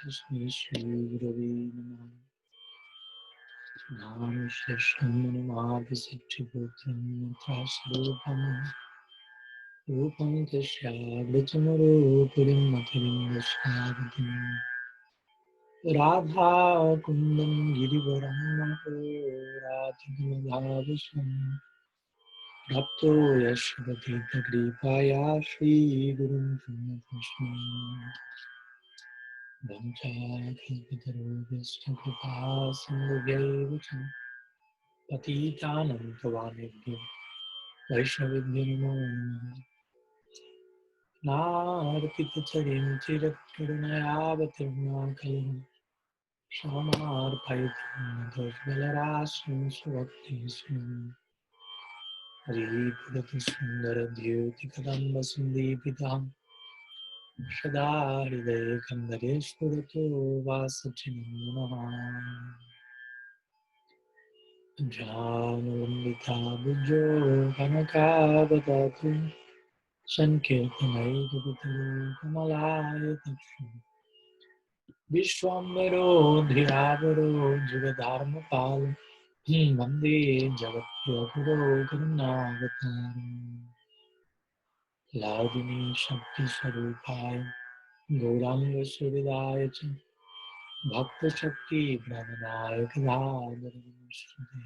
Tasmai Shri Gurave Namah. Nam Shreshnam Manumabhisattribhutram Mantrasarupam Rupam Tasyagrachamurupurim Matarim Vishnavidim Radha Kundam Girivaram Maho Radhamadhavisham Rapto Yashvati Tagripaya Shri Gurum Punnapashmi Vanchakalpataruvyascha Kripa Sindhuvyaivacha Patitanam Pavanebhyo Vaishnavibhyo Namo Namaha Narpitacharim Chirakkarunayavatirnakalim Shamamarpaitam Dosbalarasam Svaktisvam Haripurati Sundara Dhyuti Kadamba Sundipitaham Shada Hridaya Kandareshwarato Vasachinam Namaha Janulambita Bhujo Kanakavadatu Sankirtanai Gavitalu Kamalaya Takshu Vishwambaro Dhyavaro Jugadharma Palu Vande Jagatya Guru Karunavataram Ladini Shakti Sarupaya Gauranga Suridaya Bhakta Shakti Brahmanaya Kadhadarvishade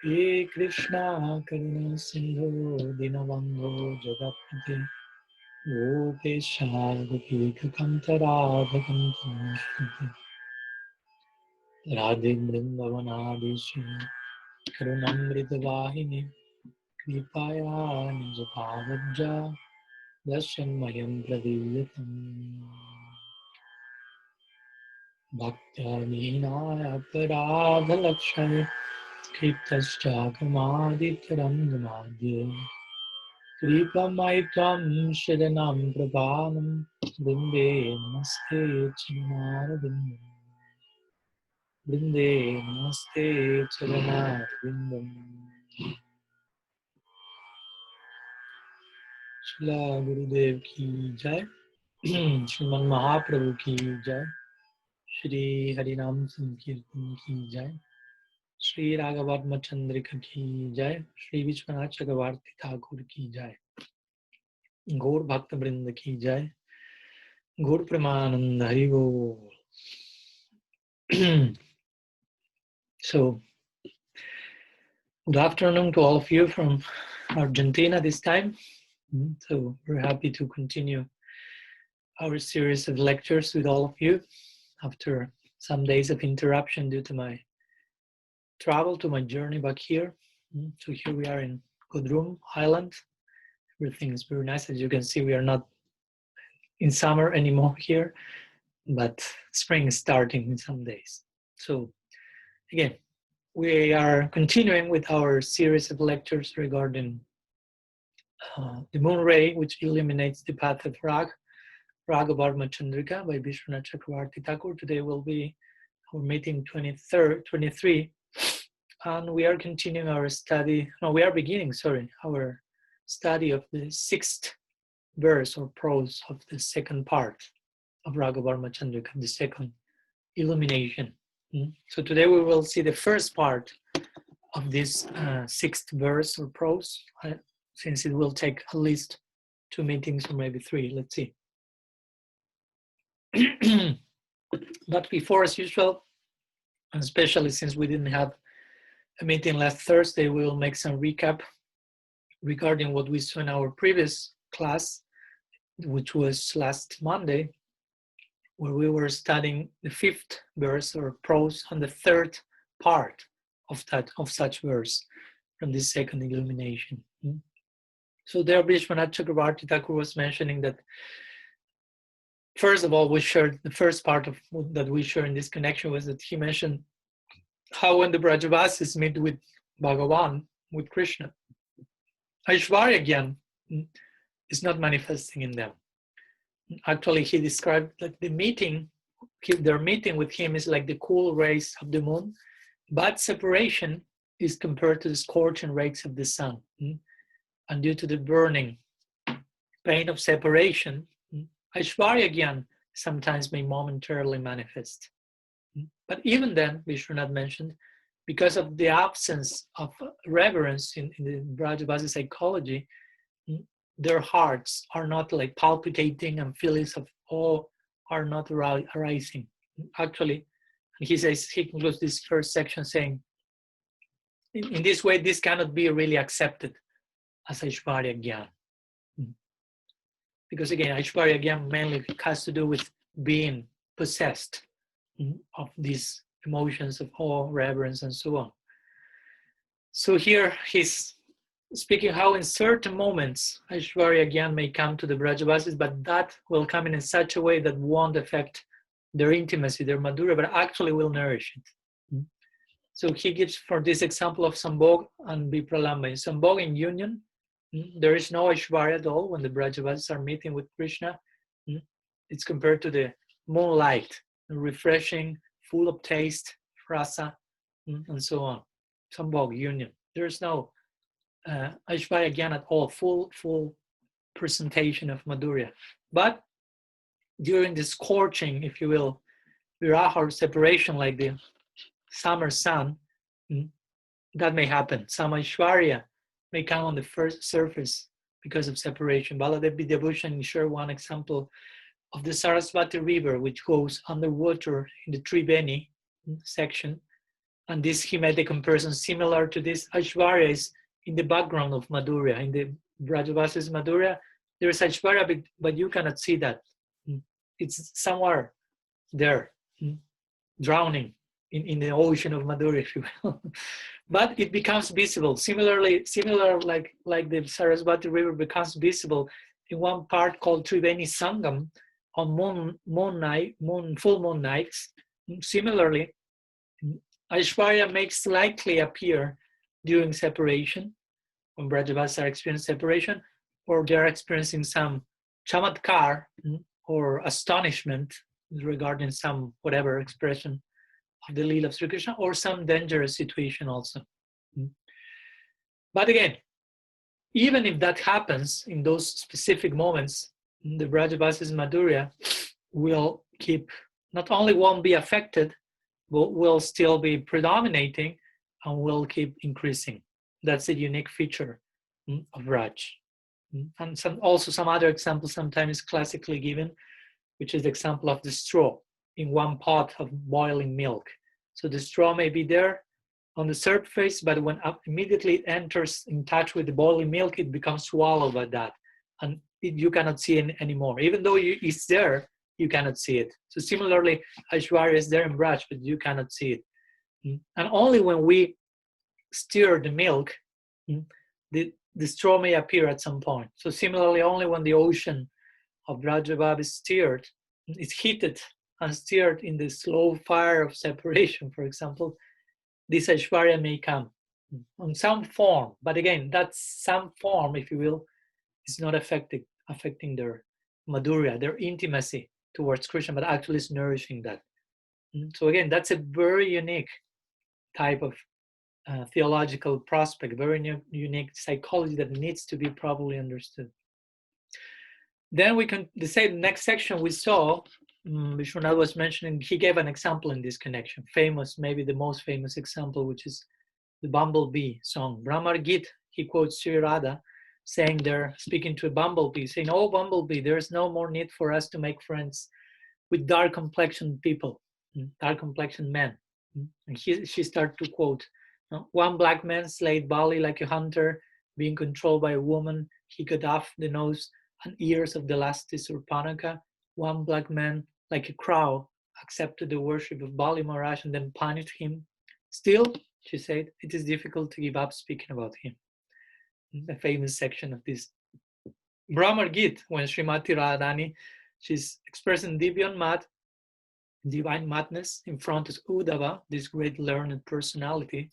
He Krishna Karuna Sindhu Dinabandhu Jagapati Gopesha Gopika Kanta Radha Kanta Radhe Vrindavanadeshu Karunamrita Vahini Kripaya Nijapavajja Dasyanmayam Pradeyatam Bhakta-vinaya Paradha-lakshaya Kriptascha-kamadityaram-gamadhya Kripamaitam Shidanam Prabhanam Brinde Namaste Charanarvindam Brinde Namaste Charanarvindam Shila Gurudev Ki Jai Shriman Mahaprabhu Ki Jai Shri Harinam Sankirtan Ki Jai Shri Raga-vartma-candrika ki jai, Shri Vishwanath Chakravarti Thakur ki jai, Gaur Bhakta Vrinda ki jai, Gaur Premananda Hari Bol. So, good afternoon to all of you from Argentina this time. So, we're happy to continue our series of lectures with all of you after some days of interruption due to my travel, to my journey back here. So here we are in Kudrum Island. Everything is very nice. As you can see, we are not in summer anymore here, but spring is starting in some days. So again, we are continuing with our series of lectures regarding the moon ray, which illuminates the path of Raga-vartma-candrika by Vishwanath Chakravarti Thakur. Today will be our meeting 23, and we are continuing our study. No, we are beginning, our study of the 6th verse or prose of the second part of Raga-vartma-candrika, the second illumination. So today we will see the first part of this 6th verse or prose, since it will take at least 2 meetings or maybe 3, let's see. But before, as usual, and especially since we didn't have a meeting last Thursday, we will make some recap regarding what we saw in our previous class, which was last Monday, where we were studying the 5th verse or prose on the 3rd part of such verse from this second illumination. So there Vishwanath Chakravarti Thakur was mentioning that, first of all, we shared the first part of that we share in this connection was that he mentioned how when the Brajavasis meet with Bhagavan, with Krishna, Aishwarya Gyan is not manifesting in them. Actually, he described that their meeting with him is like the cool rays of the moon, but separation is compared to the scorching rays of the sun. And due to the burning pain of separation, Aishwarya Gyan sometimes may momentarily manifest. But even then, Vishwanath mentioned, because of the absence of reverence in the Brajavasi psychology, their hearts are not like palpitating and feelings of awe are not arising. Actually, he says, he concludes this first section saying, in this way, this cannot be really accepted as Aishwarya Gyan. Because again, Aishwarya Gyan mainly has to do with being possessed of these emotions of awe, reverence, and so on. So here he's speaking how in certain moments Aishwarya Gyan may come to the Brajavasis, but that will come in such a way that won't affect their intimacy, their Madhurya, but actually will nourish it. So he gives for this example of Sambhog and Vipralamba. In Sambhog, in union, there is no Aishwarya at all when the Brajavasis are meeting with Krishna. It's compared to the moonlight, refreshing, full of taste, rasa, and so on. Sambhog, union. There's no Aishwarya Gyan at all, full presentation of Madhurya. But during the scorching, if you will, viraha or separation, like the summer sun, that may happen. Some Aishwarya may come on the first surface because of separation. Baladev Vidyabhushan shared one example of the Saraswati River, which goes underwater in the Triveni section. And this, he made a comparison similar to this. Aishwarya is in the background of Madhurya. In the Brajavasis Madhurya, there is Aishwarya, but you cannot see that. It's somewhere there, drowning in the ocean of Madhurya, if you will. But it becomes visible. Similar like the Saraswati River becomes visible in one part called Triveni Sangam on full moon nights. Similarly, Aishwarya makes likely appear during separation, when Brajavasis are experiencing separation, or they're experiencing some chamatkar or astonishment regarding some whatever expression of the Leela of Sri Krishna, or some dangerous situation also. But again, even if that happens in those specific moments, the Brajavasis Madhurya will keep, not only won't be affected, but will still be predominating and will keep increasing. That's a unique feature of Raj. And some other examples sometimes classically given, which is the example of the straw in one pot of boiling milk. So the straw may be there on the surface, but when immediately it enters in touch with the boiling milk, it becomes swallowed by that. And you cannot see it anymore. Even though it's there, you cannot see it. So similarly, Aishwarya is there in Braj, but you cannot see it. And only when we stir the milk, the straw may appear at some point. So similarly, only when the ocean of Brajabhav is stirred, it's heated and stirred in the slow fire of separation, for example, this Aishwarya may come on some form. But again, that some form, if you will, is not affecting their Madhurya, their intimacy towards Krishna, but actually is nourishing that. So again, that's a very unique type of theological prospect, very unique psychology that needs to be properly understood. Then we can say the next section we saw, Vishwanath was mentioning, he gave an example in this connection, famous, maybe the most famous example, which is the Bumblebee song. Brahmar Git, he quotes Sri Radha, saying there, speaking to a bumblebee, saying, "Oh, bumblebee, there's no more need for us to make friends with dark-complexioned people, dark-complexioned men." And she started to quote, "One black man slayed Bali like a hunter, being controlled by a woman. He cut off the nose and ears of the last Surpanaka. One black man, like a crow, accepted the worship of Bali Maharaj and then punished him. Still," she said, "it is difficult to give up speaking about him." The famous section of this Brahmar Git, when Srimati Radharani, she's expressing divine madness in front of Uddhava, this great learned personality,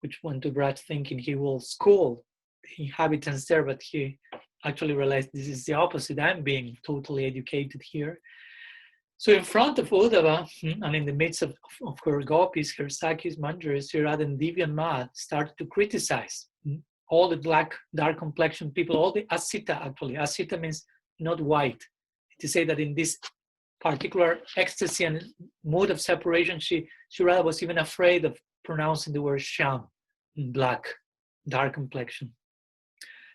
which went to Braj thinking he will school the inhabitants there, but he actually realized this is the opposite. I'm being totally educated here. So in front of Uddhava, and in the midst of her gopis, her sakis, manjaris, Sri Radha and Divya Mad started to criticize all the black, dark complexioned people, all the asita actually. Asita means not white. To say that in this particular ecstasy and mood of separation, she rather was even afraid of pronouncing the word Shyam, black, dark complexion.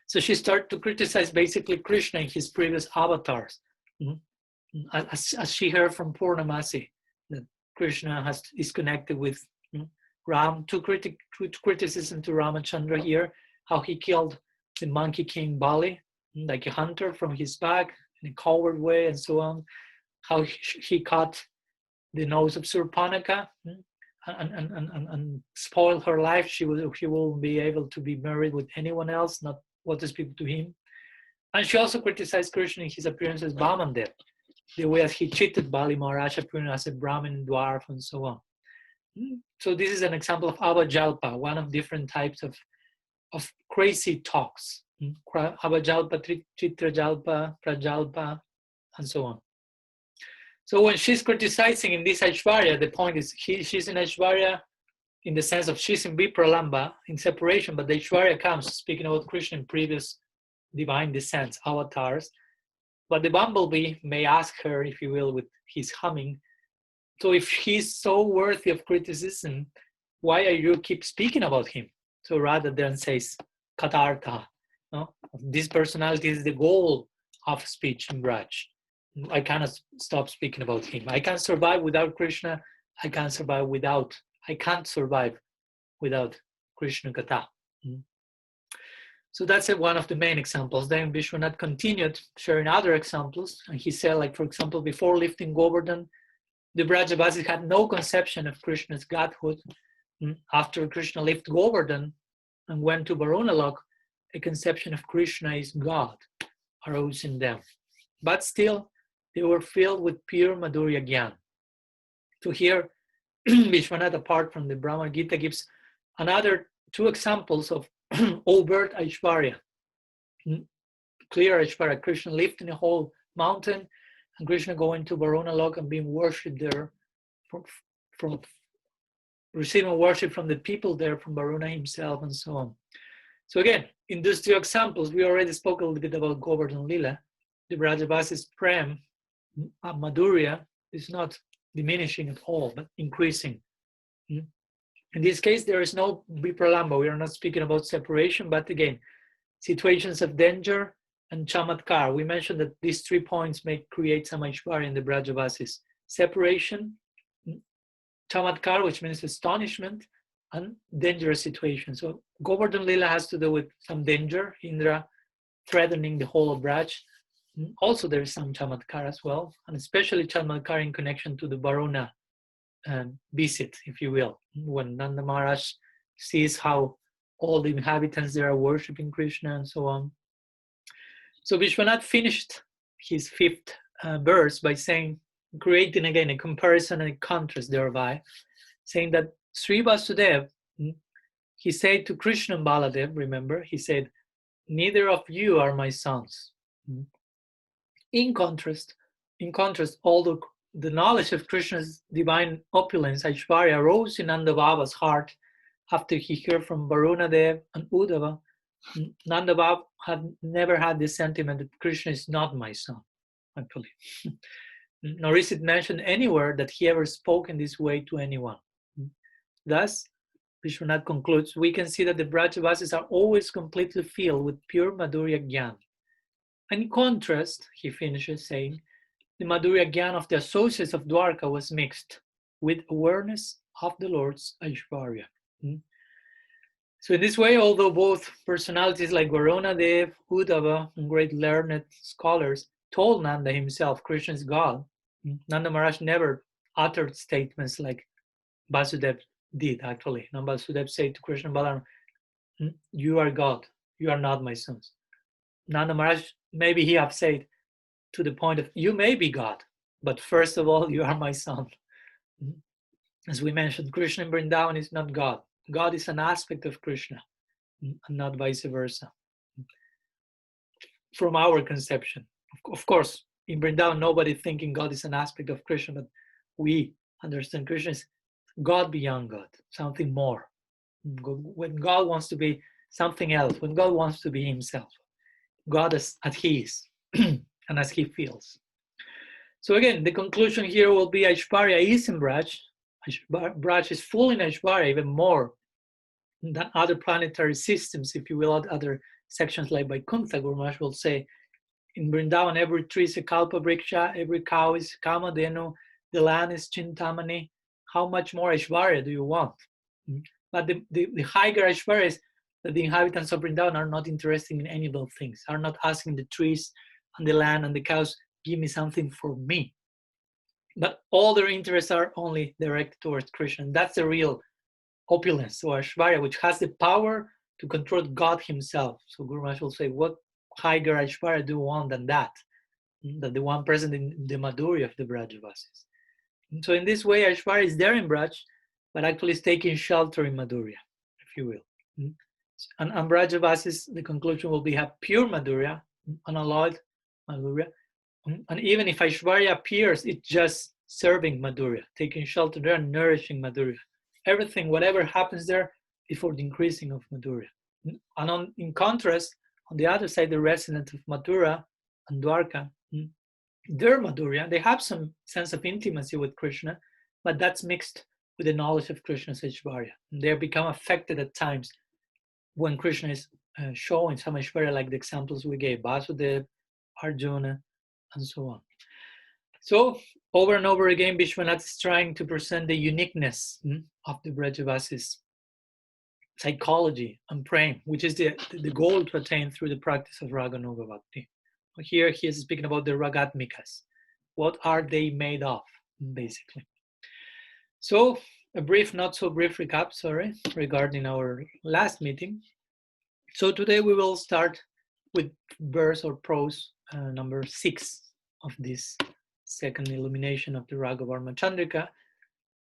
So she started to criticize basically Krishna in his previous avatars. As she heard from Purnamasi, that Krishna is connected with Ram, to criticism to Ramachandra here, how he killed the monkey king Bali, like a hunter from his back in a coward way, and so on. How he cut the nose of Surpanaka and spoiled her life. She will be able to be married with anyone else, not what is people to him. And she also criticized Krishna in his appearance as Vamandev, the way as he cheated Bali Maharaj appearing as a Brahmin dwarf and so on. So this is an example of Avajalpa, one of different types of crazy talks. Avajalpa, Chitrajalpa, Prajalpa, and so on. So when she's criticizing in this Aishwarya, the point is she's in Aishwarya in the sense of she's in Vipralamba, in separation, but the Aishwarya comes, speaking about Krishna in previous divine descents, avatars. But the bumblebee may ask her, if you will, with his humming, so if he's so worthy of criticism, why are you keep speaking about him? So rather than says, Katartha, no? This personality is the goal of speech in Braj. I cannot stop speaking about him. I can't survive without Krishna. I can't survive without Krishna Katha. So that's one of the main examples. Then Vishwanath continued sharing other examples. And he said, like, for example, before lifting Govardhan, the Brajavasis had no conception of Krishna's godhood. After Krishna lifted Govardhan and went to Varunalok, a conception of Krishna is God arose in them. But still, they were filled with pure Madhurya Gyan. So here, Vishwanath, apart from the Brahma Gita, gives another two examples of overt Aishwarya. Clear Aishwarya, Krishna lifting a whole mountain, and Krishna going to Varunalok and being worshipped there, from receiving worship from the people there, from Varuna himself, and so on. So again, in these two examples, we already spoke a little bit about Govardhan Lila. The Brajavasis Prem, Madhurya, is not diminishing at all, but increasing. In this case, there is no Vipralamba. We are not speaking about separation, but again, situations of danger and Chamatkar. We mentioned that these 3 points may create some Aishwarya in the Brajavasis. Separation, Chamatkar, which means astonishment, and dangerous situation. So Govardhan Lila has to do with some danger, Indra threatening the whole of Braj. Also, there is some Chamatkar as well, and especially Chamatkar in connection to the Varuna visit, if you will, when Nanda Maharaj sees how all the inhabitants there are worshipping Krishna and so on. So Vishwanath finished his 5th verse by saying, creating again a comparison and a contrast thereby, saying that Sri Vasudeva, he said to Krishna and Baladev, remember, he said, neither of you are my sons. In contrast, although the knowledge of Krishna's divine opulence, Aishwarya, arose in Nandabhava's heart after he heard from Varunadev and Uddhava, Nandabhava had never had this sentiment that Krishna is not my son, actually. Nor is it mentioned anywhere that he ever spoke in this way to anyone. Thus, Vishwanath concludes, we can see that the Brajavasis are always completely filled with pure Madhurya Gyan. And in contrast, he finishes saying, the Madhurya Gyan of the associates of Dwarka was mixed with awareness of the Lord's Aishwarya. So in this way, although both personalities like Varunadev, Uddhava, and great learned scholars told Nanda himself Krishna is God, Nanda Maharaj never uttered statements like Vasudeva did, actually. Nanda Vasudeva said to Krishna Balaram, you are God, you are not my sons. Nanda Maharaj, maybe he have said to the point of, you may be God, but first of all, you are my son. As we mentioned, Krishna in Vrindavan is not God. God is an aspect of Krishna, and not vice versa. From our conception. Of course, in Vrindavan, nobody thinking God is an aspect of Krishna, but we understand Krishna is God beyond God, something more. When God wants to be something else, when God wants to be himself, God as he is and as he feels. So again, the conclusion here will be Aishwarya is in Braj. Braj is full in Aishwarya, even more than other planetary systems, if you will, other sections like Vaikuntha. Guru Maharaj will say, in Vrindavan, every tree is a kalpa vriksha, every cow is kamadhenu, the land is chintamani. How much more Aishwarya do you want? But the higher Aishwarya is that the inhabitants of Vrindavan are not interested in any of those things, are not asking the trees and the land and the cows, give me something for me. But all their interests are only directed towards Krishna. And that's the real opulence, or Aishwarya, which has the power to control God himself. So Guru Maharaj will say, what higher Aishwarya do you want than that? Than the one present in the Madhurya of the Brajavasis. So in this way, Aishwarya is there in Braj, but actually is taking shelter in Madhurya, if you will. And Brajavasis, the conclusion will be have pure Madhurya, unalloyed Madhurya. And even if Aishwarya appears, it's just serving Madhurya, taking shelter there and nourishing Madhurya. Everything, whatever happens there, is for the increasing of Madhurya. And in contrast, on the other side, the resident of Mathura and Dwarka, their Madhurya, they have some sense of intimacy with Krishna, but that's mixed with the knowledge of Krishna's Aishwarya. They become affected at times when Krishna is showing some Aishwarya, like the examples we gave, Vasudeva, Arjuna, and so on. So over and over again, Vishwanath is trying to present the uniqueness of the Brajavasis psychology and prem, which is the goal to attain through the practice of Raga Nuga Bhakti. Here he is speaking about the Ragatmikas. What are they made of, basically? So a brief, not so brief recap, regarding our last meeting. So today we will start with verse or prose number 6 of this second illumination of the Raga-vartma-candrika.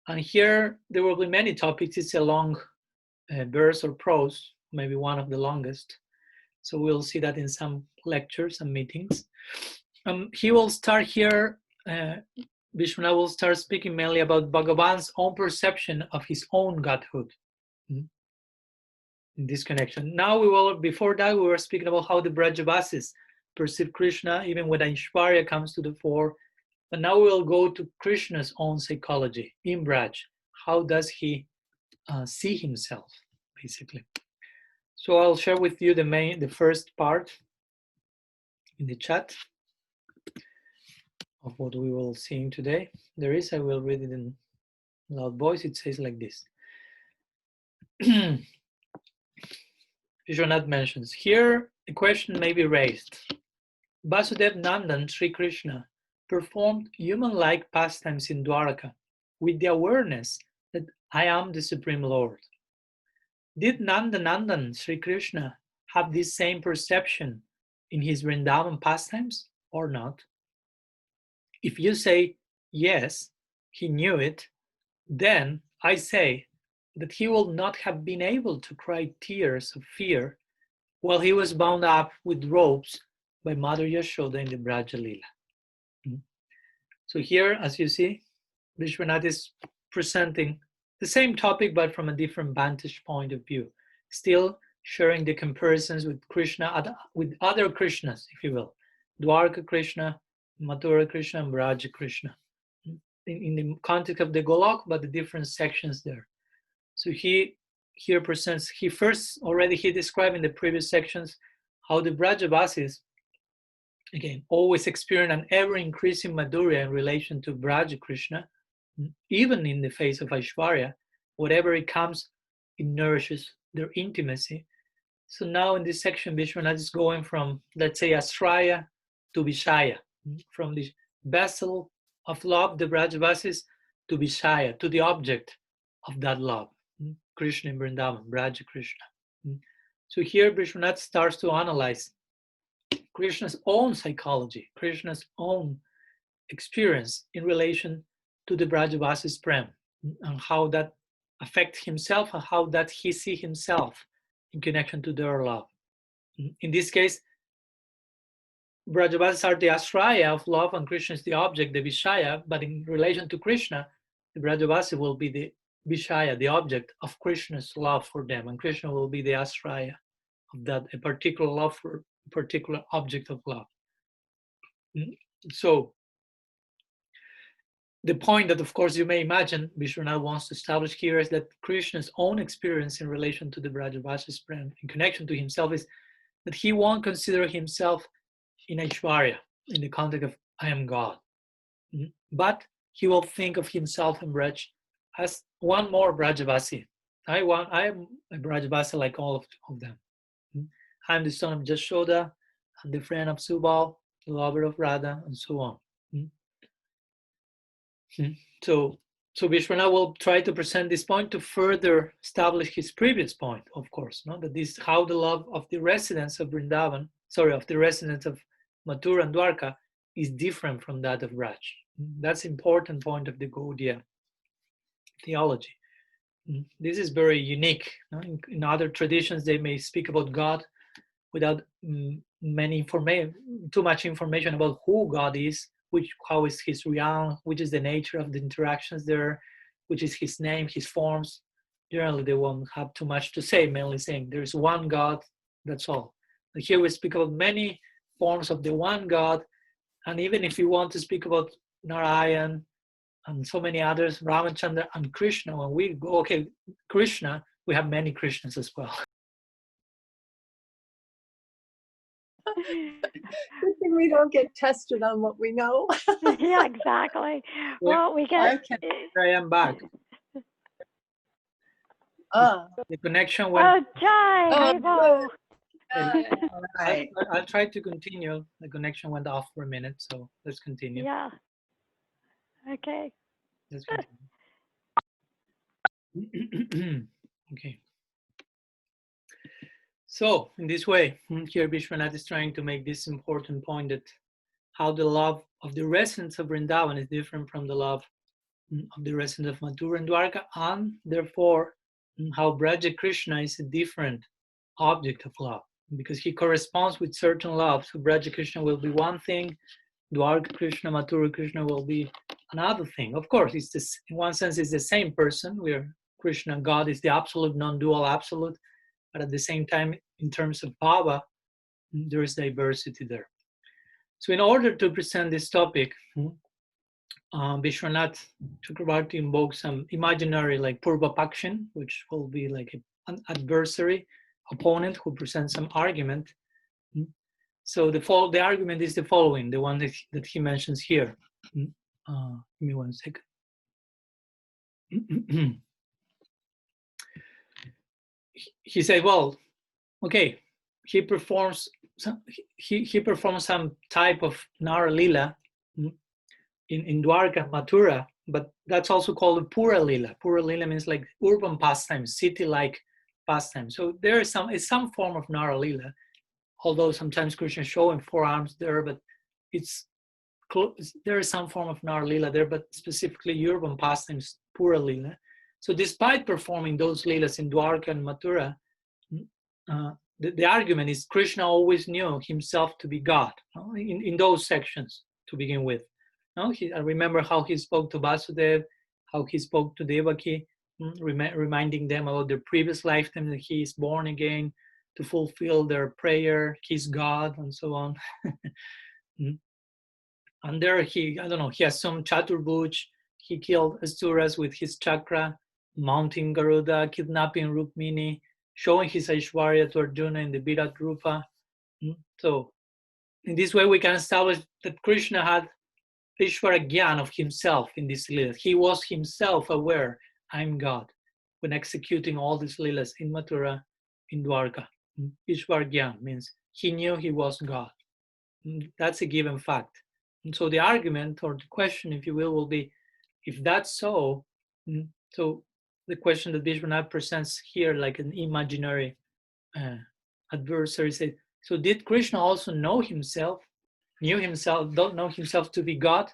And here there will be many topics. It's a long verse or prose, maybe one of the longest. So we'll see that in some lectures and meetings. He will start here, Vishwanath will start speaking mainly about Bhagavan's own perception of his own godhood in this connection. Now before that, we were speaking about how the Brajavasis perceive Krishna, even when Aishwarya comes to the fore. But now we'll go to Krishna's own psychology in Braj. How does he see himself, basically? So I'll share with you the first part in the chat of what we will see today. I will read it in loud voice. It says like this. Vishwanath mentions, here a question may be raised. Vasudeva Nandan Sri Krishna performed human-like pastimes in Dwaraka with the awareness that I am the Supreme Lord. Did Nandanandan Sri Krishna have this same perception in his Vrindavan pastimes or not? If you say, yes, he knew it, then I say that he will not have been able to cry tears of fear while he was bound up with ropes by Mother Yashoda in the Braja Lila. So here, as you see, Vishwanath is presenting the same topic, but from a different vantage point of view, still sharing the comparisons with Krishna, with other Krishnas, if you will, Dwarka Krishna, Mathura Krishna, and Braja Krishna, in the context of the Golok, but the different sections there. So he here presents, he described in the previous sections how the Brajavasis, again, always experience an ever-increasing Madhurya in relation to Braja Krishna, even in the face of Aishwarya. Whatever it comes, it nourishes their intimacy. So now in this section, Vishwanath is going from, let's say, Ashraya to Vishaya, from the vessel of love, the Brajavasis, to Vishaya, to the object of that love, Krishna in Vrindavan, Braja Krishna. So here Vishwanath starts to analyze Krishna's own psychology, Krishna's own experience in relation to the Brajavasis prem, and how that affects himself and how that he sees himself in connection to their love. In this case, Brajavasis are the Ashraya of love and Krishna is the object, the Vishaya, but in relation to Krishna, the Brajavasi will be the Vishaya, the object of Krishna's love for them, and Krishna will be the Ashraya of that, a particular love for a particular object of love. So the point that, of course, you may imagine Vishwanath wants to establish here is that Krishna's own experience in relation to the Brajavasis Prem, in connection to himself, is that he won't consider himself in Aishwarya, in the context of I am God. But he will think of himself and Braj as one more Brajavasi. I am a Brajavasi like all of them. I'm the son of Jashoda, I'm the friend of Subal, the lover of Radha, and so on. So Vishwanath will try to present this point to further establish his previous point, of course, that this how the love of the residents of Vrindavan, of the residents of Mathura and Dwarka is different from that of Braj. That's an important point of the Gaudiya theology. This is very unique. In other traditions, they may speak about God without too much information about who God is, how is his realm, which is the nature of the interactions there, which is his name, his forms. Generally, they won't have too much to say, mainly saying there's one God, that's all. But here we speak about many forms of the one God, and even if you want to speak about Narayan and so many others, Ramachandra and Krishna, when we go, okay, Krishna, we have many Krishnas as well. Good thing we don't get tested on what we know. Yeah, exactly. Well, we get. I am back. The connection went. Oh, Jai! Right. I'll try to continue. The connection went off for a minute, so let's continue. Yeah. Okay. Let's continue. Okay. So in this way, here Vishwanath is trying to make this important point that how the love of the residents of Vrindavan is different from the love of the residents of Mathura and Dwarka, and therefore how Braja Krishna is a different object of love, because he corresponds with certain love. So Braja Krishna will be one thing, Dwarka Krishna, Mathura Krishna will be another thing. Of course, it's this, in one sense, it's the same person, where Krishna, God, is the absolute, non-dual absolute, but at the same time, in terms of bhava, there is diversity there. So in order to present this topic, Vishwanath Chakravarti invokes some imaginary like Purva Pakshin, which will be like an adversary, opponent who presents some argument. So the argument is the following, the one that he mentions here. Give me 1 second. He said, well, okay, he performs some type of Nara Lila in Dwarka, Mathura, but that's also called a Pura Lila. Pura Lila means like urban pastime, city-like pastime. So there is some form of Nara Lila, although sometimes Krishna showing forearms there, but there is some form of Nara Lila there, but specifically urban pastimes, Pura Lila. So despite performing those Leelas in Dwarka and Mathura, the argument is Krishna always knew himself to be God in those sections to begin with. I remember how he spoke to Vasudev, how he spoke to Devaki, reminding them about their previous lifetime, that he is born again to fulfill their prayer, he's God, and so on. And there he has some Chaturbhuj, he killed Asuras with his chakra, mounting Garuda, kidnapping Rukmini, showing his Aishwarya to Arjuna in the Virat Rupa. So in this way we can establish that Krishna had Ishvara Gyan of himself in this Leela. He was himself aware, I'm God, when executing all these Leelas in Mathura, in Dwarka. Ishvara Gyan means he knew he was God. That's a given fact. And so the argument or the question, if you will be, if that's so, so the question that Vishwanath presents here like an imaginary adversary says, so did Krishna also know himself to be God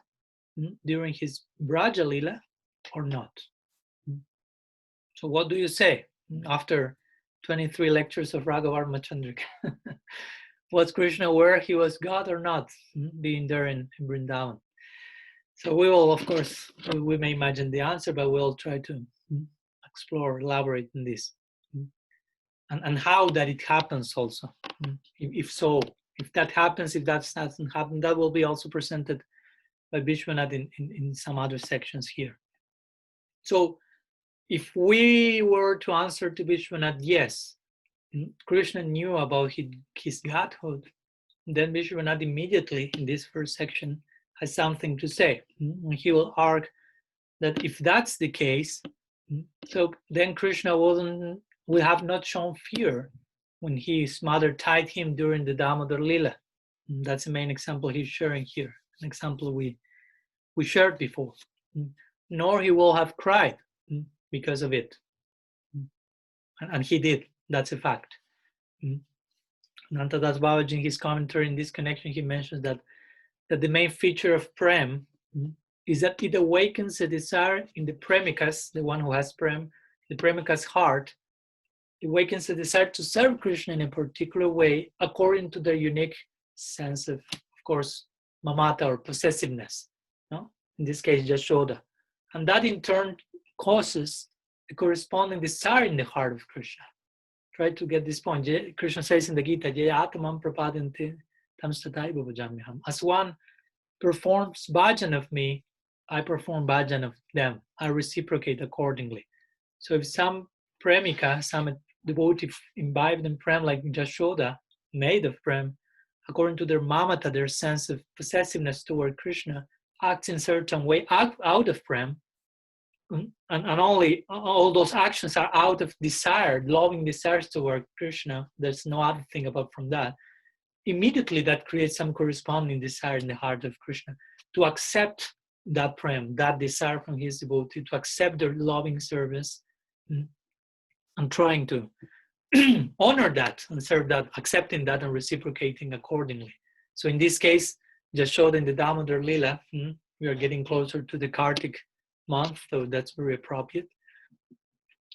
during his Braja Lila or not? So what do you say after 23 lectures of Raga-vartma-candrika? Was Krishna aware he was God or not, being there in Vrindavan? So we will, of course, we may imagine the answer, but we'll try to explore, elaborate on this. And how that it happens also. If so, if that happens, if that doesn't happen, that will be also presented by Vishwanath in some other sections here. So if we were to answer to Vishwanath, yes, Krishna knew about his godhood, then Vishwanath immediately in this first section has something to say. He will argue that if that's the case, so then Krishna will have not shown fear when his mother tied him during the Damodar Lila. That's the main example he's sharing here, an example we shared before. Nor he will have cried because of it. And he did, that's a fact. Nantadas Babaji, in his commentary in this connection, he mentions that the main feature of Prem is that it awakens a desire in the Premikas, the one who has Prem, the Premika's heart. It awakens a desire to serve Krishna in a particular way according to their unique sense of course, mamata or possessiveness. No? In this case, Yashoda. And that in turn causes a corresponding desire in the heart of Krishna. Try to get this point. Krishna says in the Gita, as one performs bhajan of me, I perform bhajan of them. I reciprocate accordingly. So if some premika, some devotee imbibed in prem like Jashoda, made of prem, according to their mamata, their sense of possessiveness toward Krishna, acts in certain way out of prem, and only all those actions are out of desire, loving desires toward Krishna. There's no other thing apart from that. Immediately that creates some corresponding desire in the heart of Krishna to accept that prem, that desire from his devotee, to accept their loving service and trying to honor that and serve that, accepting that and reciprocating accordingly. So in this case, Jashoda in the Damodar Lila, we are getting closer to the Kartik month, so that's very appropriate.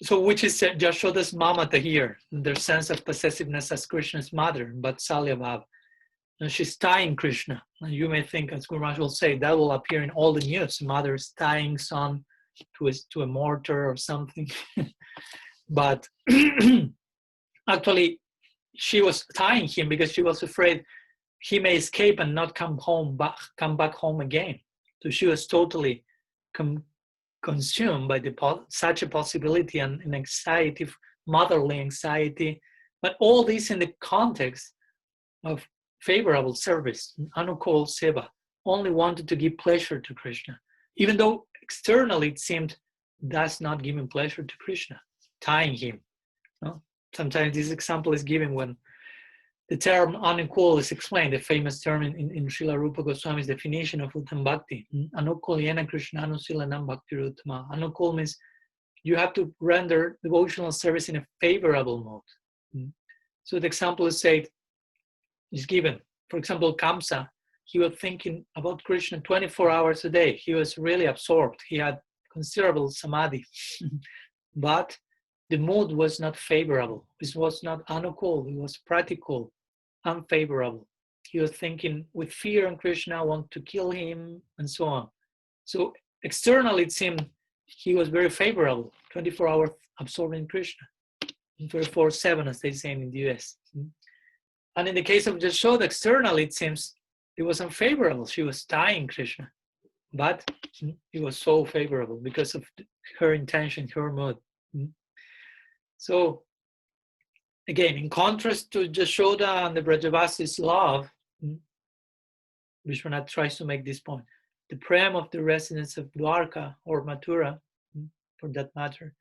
So which is Jashoda's mamata here, their sense of possessiveness as Krishna's mother, but Salyabhav. And she's tying Krishna. And you may think, as Guru Maharaj will say, that will appear in all the news. Mother is tying son to a mortar or something. But actually, she was tying him because she was afraid he may escape and not come back home again. So she was totally consumed by such a possibility and an anxiety, motherly anxiety, but all this in the context of favorable service, anukul seva, only wanted to give pleasure to Krishna, even though externally it seemed that's not giving pleasure to Krishna, tying him. No? Sometimes this example is given when the term anukul is explained, the famous term in Srila Rupa Goswami's definition of Uttam Bhakti. Anukul yena Krishna anusilanam bhakti ruttama. Anukul means you have to render devotional service in a favorable mode. So the example is given. For example, Kamsa, he was thinking about Krishna 24 hours a day. He was really absorbed. He had considerable samadhi. But the mood was not favorable. It was not anukul. It was practical, unfavorable. He was thinking with fear on Krishna, want to kill him, and so on. So externally, it seemed he was very favorable, 24 hours absorbing Krishna, 24/7, as they say in the US. And in the case of Jashoda, externally, it seems it was unfavorable. She was tying Krishna, but it was so favorable because of her intention, her mood. So, again, in contrast to Jashoda and the Brajavasi's love, Vishwanath tries to make this point. The prem of the residents of Dwarka or Mathura, for that matter,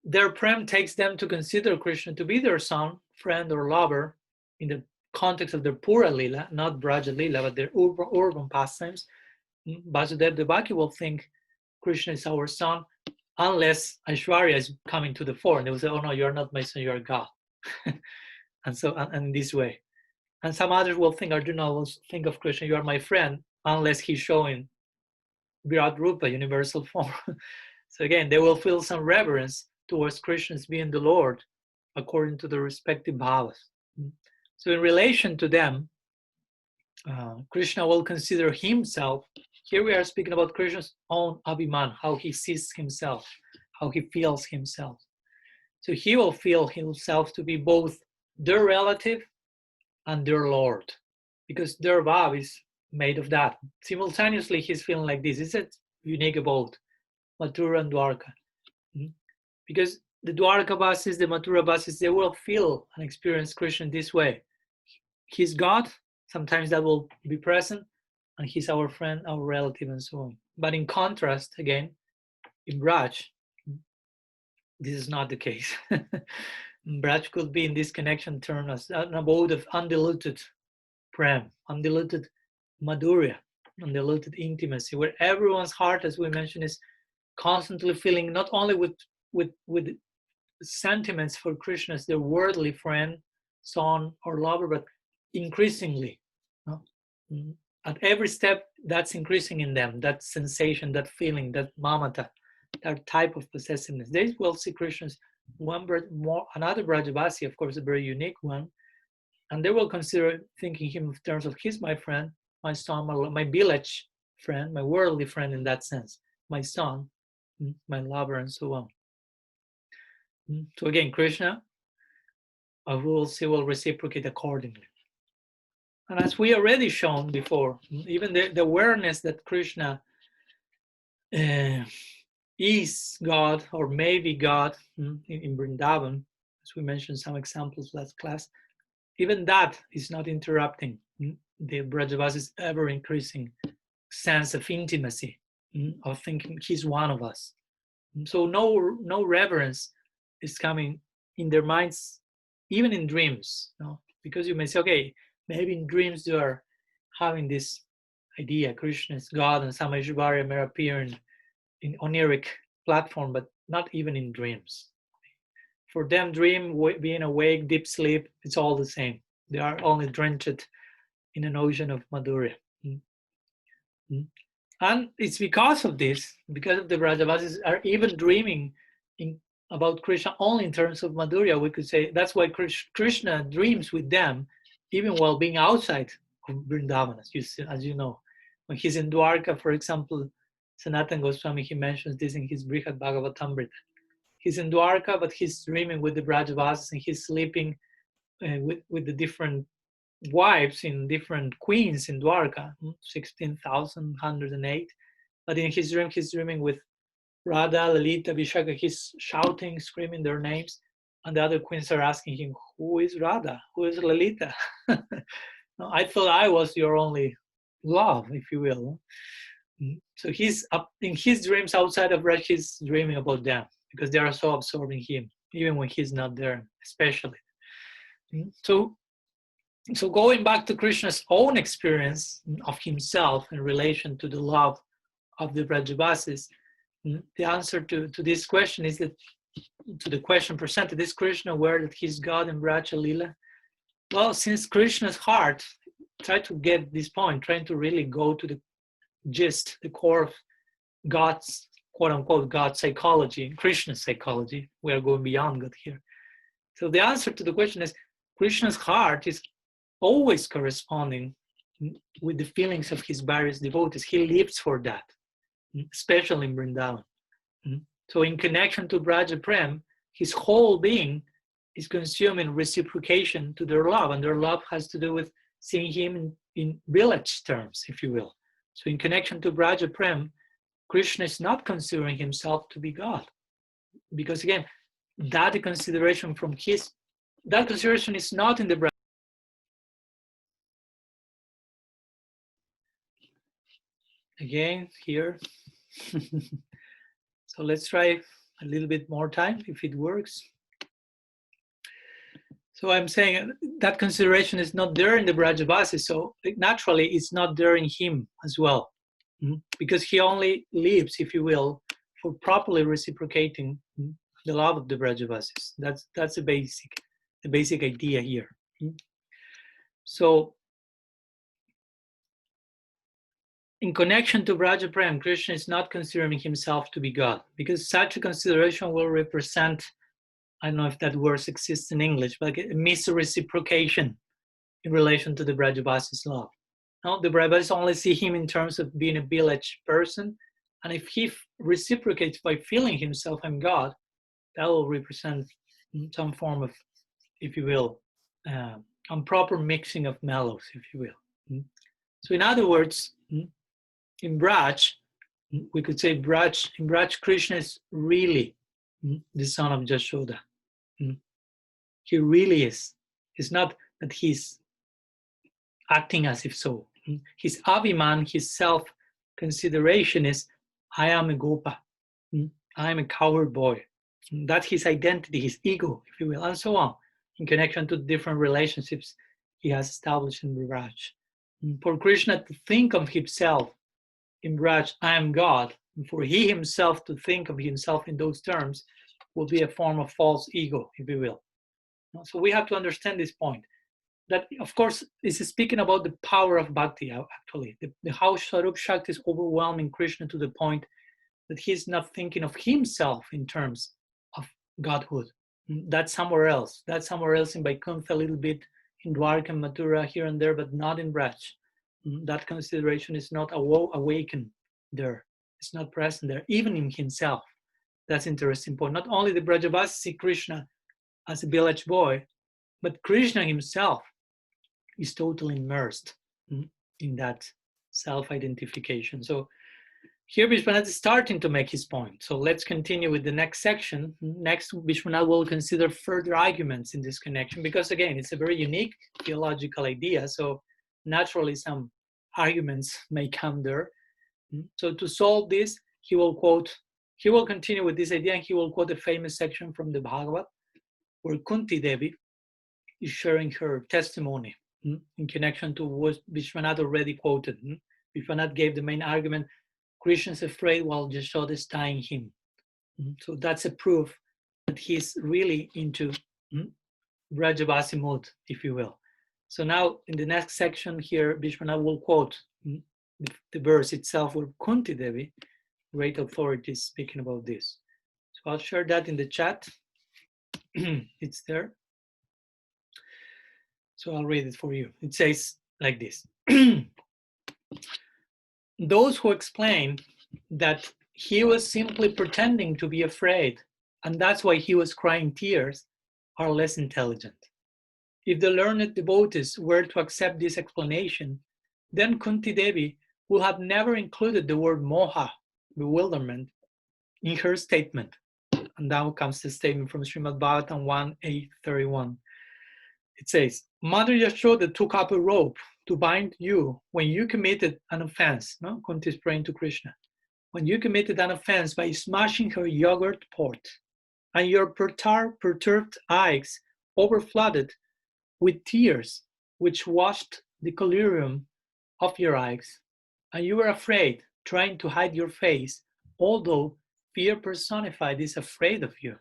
their prem takes them to consider Krishna to be their son, friend, or lover in the context of their Pura Lila, not Braja Lila, but their urban pastimes. Vasudev Devaki will think Krishna is our son, unless Aishwarya is coming to the fore, and they will say, "Oh no, you're not my son, you're God," and so and this way. And some others will think, Arjuna will think of Krishna, "You are my friend," unless he's showing Virat Rupa, universal form. So again, they will feel some reverence towards Krishna's being the Lord, according to the respective bhavas. So in relation to them, Krishna will consider himself. Here we are speaking about Krishna's own abhiman, how he sees himself, how he feels himself. So he will feel himself to be both their relative and their Lord, because their bhav is made of that. Simultaneously, he's feeling like this. It's a unique abode, Mathura and Dwarka. Because the Dwarka Vasis, the Mathura Vasis, they will feel and experience Krishna this way. He's God, sometimes that will be present, and he's our friend, our relative, and so on. But in contrast, again, in Braj, this is not the case. Braj could be in this connection term as an abode of undiluted prem, undiluted madhurya, undiluted intimacy, where everyone's heart, as we mentioned, is constantly filling not only with sentiments for Krishna as their worldly friend, son, or lover, but increasingly, at every step, that's increasing in them, that sensation, that feeling, that mamata, that type of possessiveness. They will see Krishna's another Brajavasi, of course, a very unique one, and they will consider thinking him in terms of he's my friend, my son, my village friend, my worldly friend in that sense, my son, my lover, and so on. So again, Krishna, we will see, will reciprocate accordingly. And as we already shown before, even the awareness that Krishna is God or may be God in Vrindavan, as we mentioned some examples last class, even that is not interrupting the Brajavasis' ever increasing sense of intimacy, of thinking he's one of us. So no reverence is coming in their minds, even in dreams, because you may say, okay, maybe in dreams you are having this idea, Krishna is God and Samajvarya may appear in oniric platform, but not even in dreams. For them, dream, being awake, deep sleep, it's all the same. They are only drenched in an ocean of Madhurya. And it's because of this, because of the Brajavasis are even dreaming about Krishna only in terms of Madhurya, we could say that's why Krishna dreams with them, even while being outside of Vrindavan, as you know. When he's in Dwarka, for example, Sanatana Goswami, he mentions this in his Brihad Bhagavatamrita. He's in Dwarka, but he's dreaming with the Brajavasis and he's sleeping with the different wives in different queens in Dwarka, 16,108. But in his dream, he's dreaming with Radha, Lalita, Vishaka. He's shouting, screaming their names, and the other queens are asking him, "Who is Radha? Who is Lalita?" I thought I was your only love, if you will. So he's up in his dreams outside of Raj, he's dreaming about them because they are so absorbing him, even when he's not there, especially. So going back to Krishna's own experience of himself in relation to the love of the Brajavasis, the answer to this question is that, to the question presented, is Krishna aware that he's God in Braja Lila? Well, since Krishna's heart, try to get this point, trying to really go to the gist, the core of God's, quote unquote, God's psychology, Krishna's psychology. We are going beyond God here. So the answer to the question is Krishna's heart is always corresponding with the feelings of his various devotees. He lives for that, especially in Vrindavan. So in connection to Braja Prem, his whole being is consumed in reciprocation to their love, and their love has to do with seeing him in village terms, if you will. So in connection to Braja Prem, Krishna is not considering himself to be God. Because again, that consideration is not in the Braja. Again, here. So let's try a little bit more time if it works. So I'm saying that consideration is not there in the Brajavasi, so naturally it's not there in him as well, because he only lives, if you will, for properly reciprocating the love of the Brajavasis. That's the basic idea here. So in connection to Braja Prem, Krishna is not considering himself to be God, because such a consideration will represent, I don't know if that word exists in English, but a misreciprocation in relation to the Brajavasis love. No, the Brajavasis only see him in terms of being a village person, and if he reciprocates by feeling himself I'm God, that will represent some form of, if you will, improper mixing of mellows, if you will. So in other words, in Braj, we could say in Braj, Krishna is really the son of Jashoda. He really is. It's not that he's acting as if so. His abhiman, his self-consideration is, I am a gopa. I am a cowherd boy. That's his identity, his ego, if you will, and so on, in connection to different relationships he has established in Braj. For Krishna to think of himself in Braj, I am God, and for he himself to think of himself in those terms will be a form of false ego, if you will. So we have to understand this point. That, of course, is speaking about the power of bhakti, actually. How Swarup Shakti is overwhelming Krishna to the point that he's not thinking of himself in terms of godhood. That's somewhere else. That's somewhere else in Vaikuntha, a little bit, in Dwarka and Mathura, here and there, but not in Braj. That consideration is not awakened there. It's not present there, even in himself. That's interesting point. Not only the Brajavasi see Krishna as a village boy, but Krishna himself is totally immersed in that self-identification. So here Vishwanath is starting to make his point. So let's continue with the next section. Next, Vishwanath will consider further arguments in this connection, because again, it's a very unique theological idea. So naturally some arguments may come there. So to solve this, he will continue with this idea, and he will quote a famous section from the Bhagavad, where Kunti Devi is sharing her testimony in connection to what Vishwanath already quoted. Vishwanath gave the main argument, Krishna's afraid while Jashoda is tying him. So that's a proof that he's really into Brajavasi mood, if you will. So now in the next section here, Vishwanath will quote the verse itself where Kunti Devi, great authority, is speaking about this. So I'll share that in the chat. It's there. So I'll read it for you. It says like this. Those who explain that he was simply pretending to be afraid, and that's why he was crying tears, are less intelligent. If the learned devotees were to accept this explanation, then Kunti Devi would have never included the word moha, bewilderment, in her statement. And now comes the statement from Srimad Bhagavatam 1:831. It says, Mother Yashoda took up a rope to bind you when you committed an offense. No? Kunti is praying to Krishna. When you committed an offense by smashing her yogurt pot, and your perturbed eyes overflooded with tears, which washed the collyrium of your eyes, and you were afraid, trying to hide your face, although fear personified is afraid of you.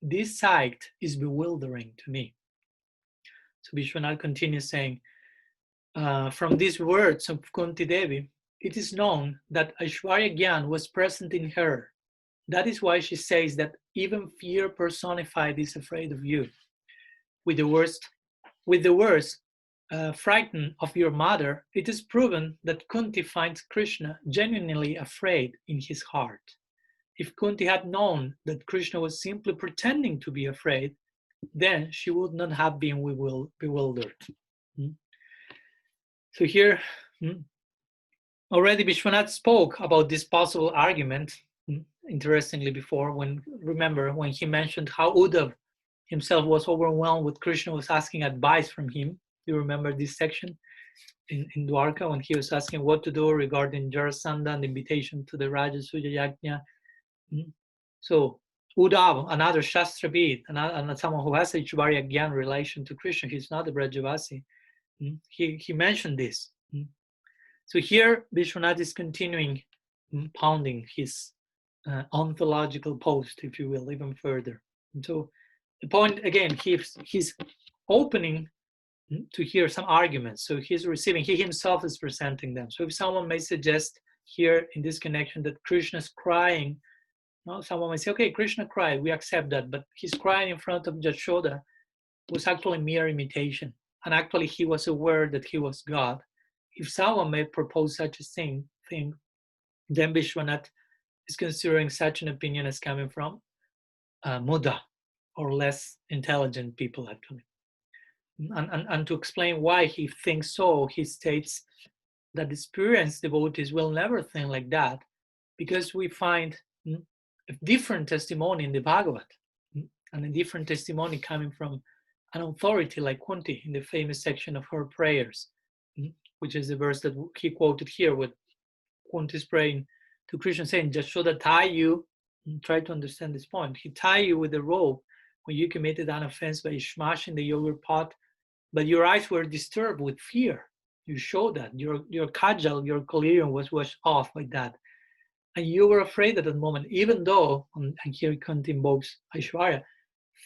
This sight is bewildering to me. So Vishwanath continues saying, from these words of Kunti Devi, it is known that Aishwarya Gyan was present in her. That is why she says that even fear personified is afraid of you. With the words, frightened of your mother, it is proven that Kunti finds Krishna genuinely afraid in his heart. If Kunti had known that Krishna was simply pretending to be afraid, then she would not have been bewildered. So here, already Vishwanath spoke about this possible argument, interestingly before, when he mentioned how Uddhav himself was overwhelmed with Krishna was asking advice from him. You remember this section in Dwarka when he was asking what to do regarding Jarasandha and the invitation to the Rajasuya Yajna. So Uddhav, another Shastravid, and someone who has a Aishwarya Gyan relation to Krishna, he's not a Brajavasi, he mentioned this. So here Vishwanath is continuing pounding his ontological post, if you will, even further. And so the point, again, he's opening to hear some arguments. So he himself is presenting them. So if someone may suggest here in this connection that Krishna's crying, someone may say, okay, Krishna cried, we accept that, but his crying in front of Jashoda was actually mere imitation. And actually he was aware that he was God. If someone may propose such a thing, then Vishwanath is considering such an opinion as coming from Muda, or less intelligent people, actually. And to explain why he thinks so, he states that experienced devotees will never think like that, because we find a different testimony in the Bhagavad, and a different testimony coming from an authority like Kunti in the famous section of her prayers, which is the verse that he quoted here, with Kunti is praying to Krishna saying, Jashoda, tie you, try to understand this point, he tie you with a rope when you committed an offense by smashing the yogurt pot, but your eyes were disturbed with fear. You showed that. Your kajal, your collyrium was washed off by that. And you were afraid at that moment, even though, and here Kunti invokes Aishwarya,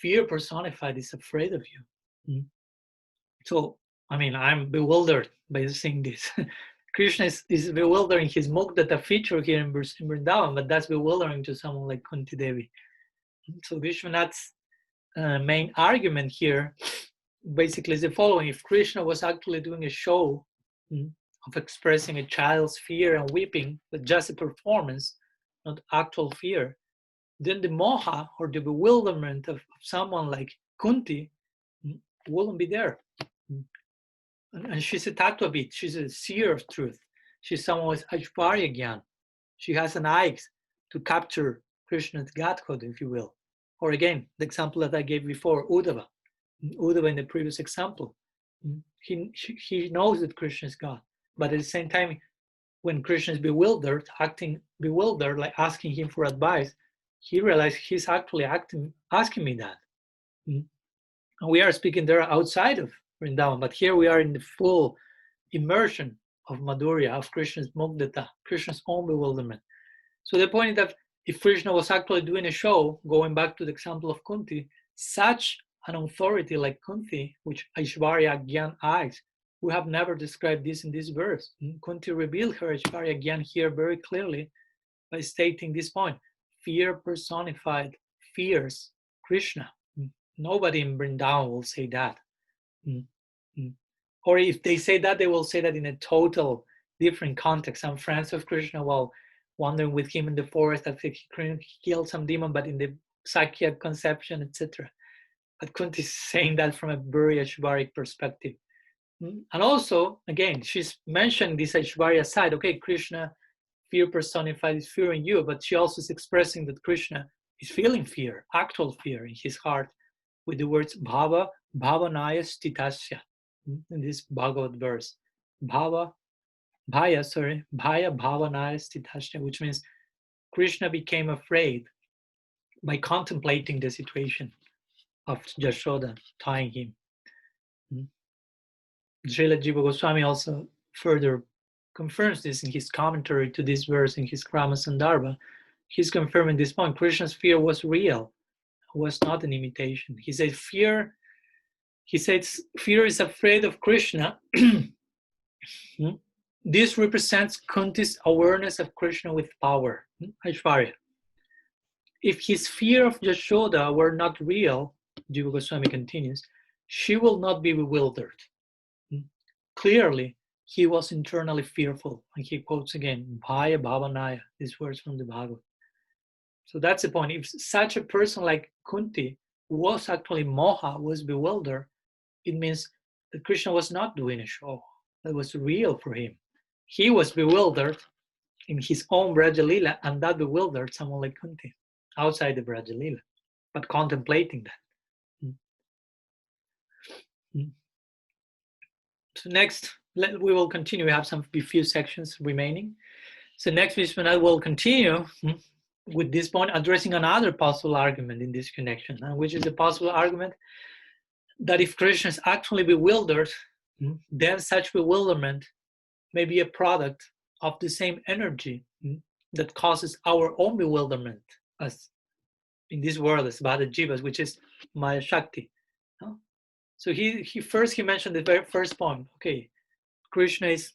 fear personified is afraid of you. So, I mean, I'm bewildered by seeing this. Krishna is bewildering his Mukdata feature here in Vrindavan, but that's bewildering to someone like Kunti Devi. So Vishwanath's main argument here basically is the following. If Krishna was actually doing a show of expressing a child's fear and weeping, but just a performance, not actual fear, then the moha or the bewilderment of someone like Kunti wouldn't be there. And she's a tattvavit, she's a seer of truth. She's someone with Aishwarya Gyan. She has an eye to capture Krishna's Godhood, if you will. Or again, the example that I gave before, Uddhava. Uddhava in the previous example. He knows that Krishna is God, but at the same time, when Krishna is bewildered, acting bewildered, like asking him for advice, he realized he's actually asking me that. And we are speaking there outside of Vrindavan, but here we are in the full immersion of Madhurya, of Krishna's Mugdata, Krishna's own bewilderment. So the point is that if Krishna was actually doing a show, going back to the example of Kunti, such an authority like Kunti, which Aishwarya Gyan eyes, we have never described this in this verse. Kunti revealed her Aishwarya Gyan here very clearly by stating this point. Fear personified fears Krishna. Nobody in Vrindavan will say that. Or if they say that, they will say that in a total different context. Some friends of Krishna while wandering with him in the forest, I think he killed some demon, but in the Sakya conception, etc. But Kunti is saying that from a very Aishwaric perspective. And also, again, she's mentioned this Aishwarya side. Okay, Krishna, fear personified is fear in you, but she also is expressing that Krishna is feeling fear, actual fear in his heart, with the words bhava, bhavanaya stitasya, in this Bhagavad verse. Bhaya bhavanaya stitasya, which means Krishna became afraid by contemplating the situation of Jashoda tying him. Srila Jiva Goswami also further confirms this in his commentary to this verse in his Krama Sandarbha. He's confirming this point. Krishna's fear was real, was not an imitation. He says fear is afraid of Krishna. This represents Kunti's awareness of Krishna with power, Aishwarya. If his fear of Yashoda were not real, Jiva Goswami continues, she will not be bewildered. Clearly, he was internally fearful. And he quotes again, Bhaya Bhavanaya, these words from the Bhagavad. So that's the point. If such a person like Kunti was actually moha, was bewildered, it means that Krishna was not doing a show. That was real for him. He was bewildered in his own Brajalila, and that bewildered someone like Kunti outside the Brajalila, but contemplating that. So next, we will continue. We have a few sections remaining. So next, Vishwanath will continue with this point, addressing another possible argument in this connection, which is the possible argument that if Krishna is actually bewildered, then such bewilderment may be a product of the same energy that causes our own bewilderment, as in this world as Bhada Jivas, which is Maya Shakti. So he mentioned the very first point. Okay, Krishna is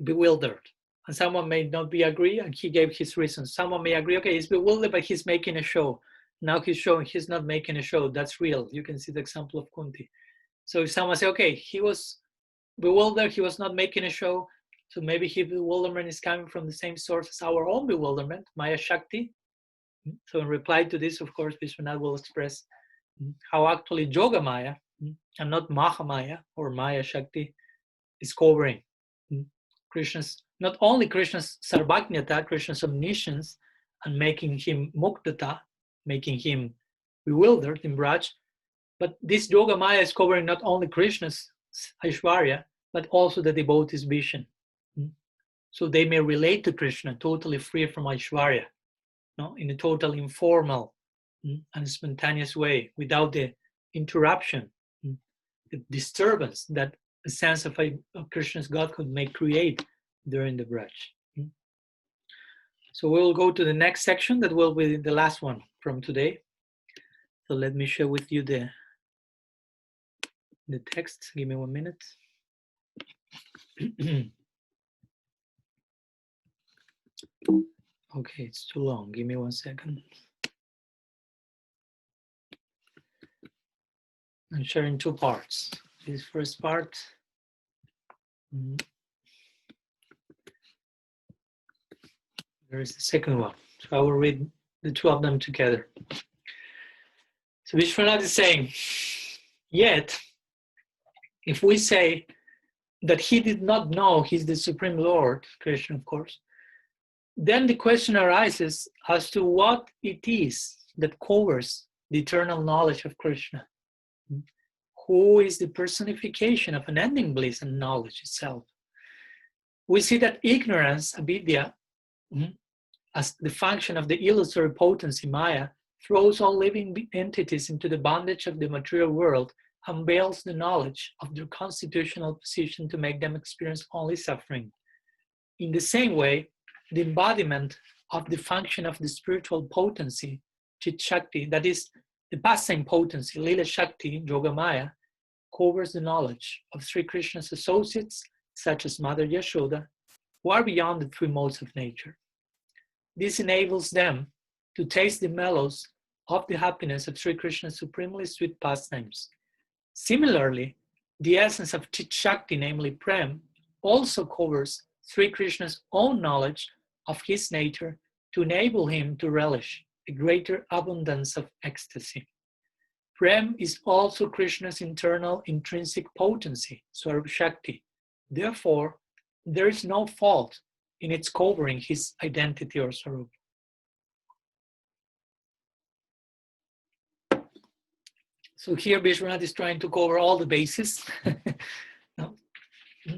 bewildered, and someone may not be agree, and he gave his reasons. Someone may agree, okay, he's bewildered, but he's making a show. Now he's showing he's not making a show. That's real. You can see the example of Kunti. So if someone say, okay, he was bewildered, he was not making a show, so maybe his bewilderment is coming from the same source as our own bewilderment, Maya Shakti. So in reply to this, of course, Vishwanath will express how actually Yoga Maya, and not Mahamaya or Maya Shakti, is covering not only Krishna's sarvajñata, Krishna's omniscience, and making him muktata, making him bewildered in Braj, but this Yoga Maya is covering not only Krishna's Aishwarya, but also the devotee's vision. So they may relate to Krishna totally free from Aishwarya, in a total informal and spontaneous way, without the interruption, the disturbance that a sense of Krishna's Godhood may create during the Braj. So we'll go to the next section that will be the last one from today. So let me share with you the text. Give me 1 minute. Okay, it's too long. Give me 1 second. I'm sharing 2 parts. This first part. There is the second one. So I will read the 2 of them together. So Vishwanath is saying, yet, if we say that he did not know he's the Supreme Lord, Krishna, of course, then the question arises as to what it is that covers the eternal knowledge of Krishna. Who is the personification of unending bliss and knowledge itself? We see that ignorance, avidya, as the function of the illusory potency, Maya, throws all living entities into the bondage of the material world and veils the knowledge of their constitutional position to make them experience only suffering. In the same way, the embodiment of the function of the spiritual potency, Chit Shakti, that is, the pastime potency, Lila Shakti, Yoga Maya, covers the knowledge of Sri Krishna's associates, such as Mother Yashoda, who are beyond the 3 modes of nature. This enables them to taste the mellows of the happiness of Sri Krishna's supremely sweet pastimes. Similarly, the essence of Chit Shakti, namely Prem, also covers Sri Krishna's own knowledge of his nature to enable him to relish a greater abundance of ecstasy. Prem is also Krishna's internal intrinsic potency, Swarup Shakti. Therefore, there is no fault in its covering his identity or Swarup. So here Vishwanath is trying to cover all the bases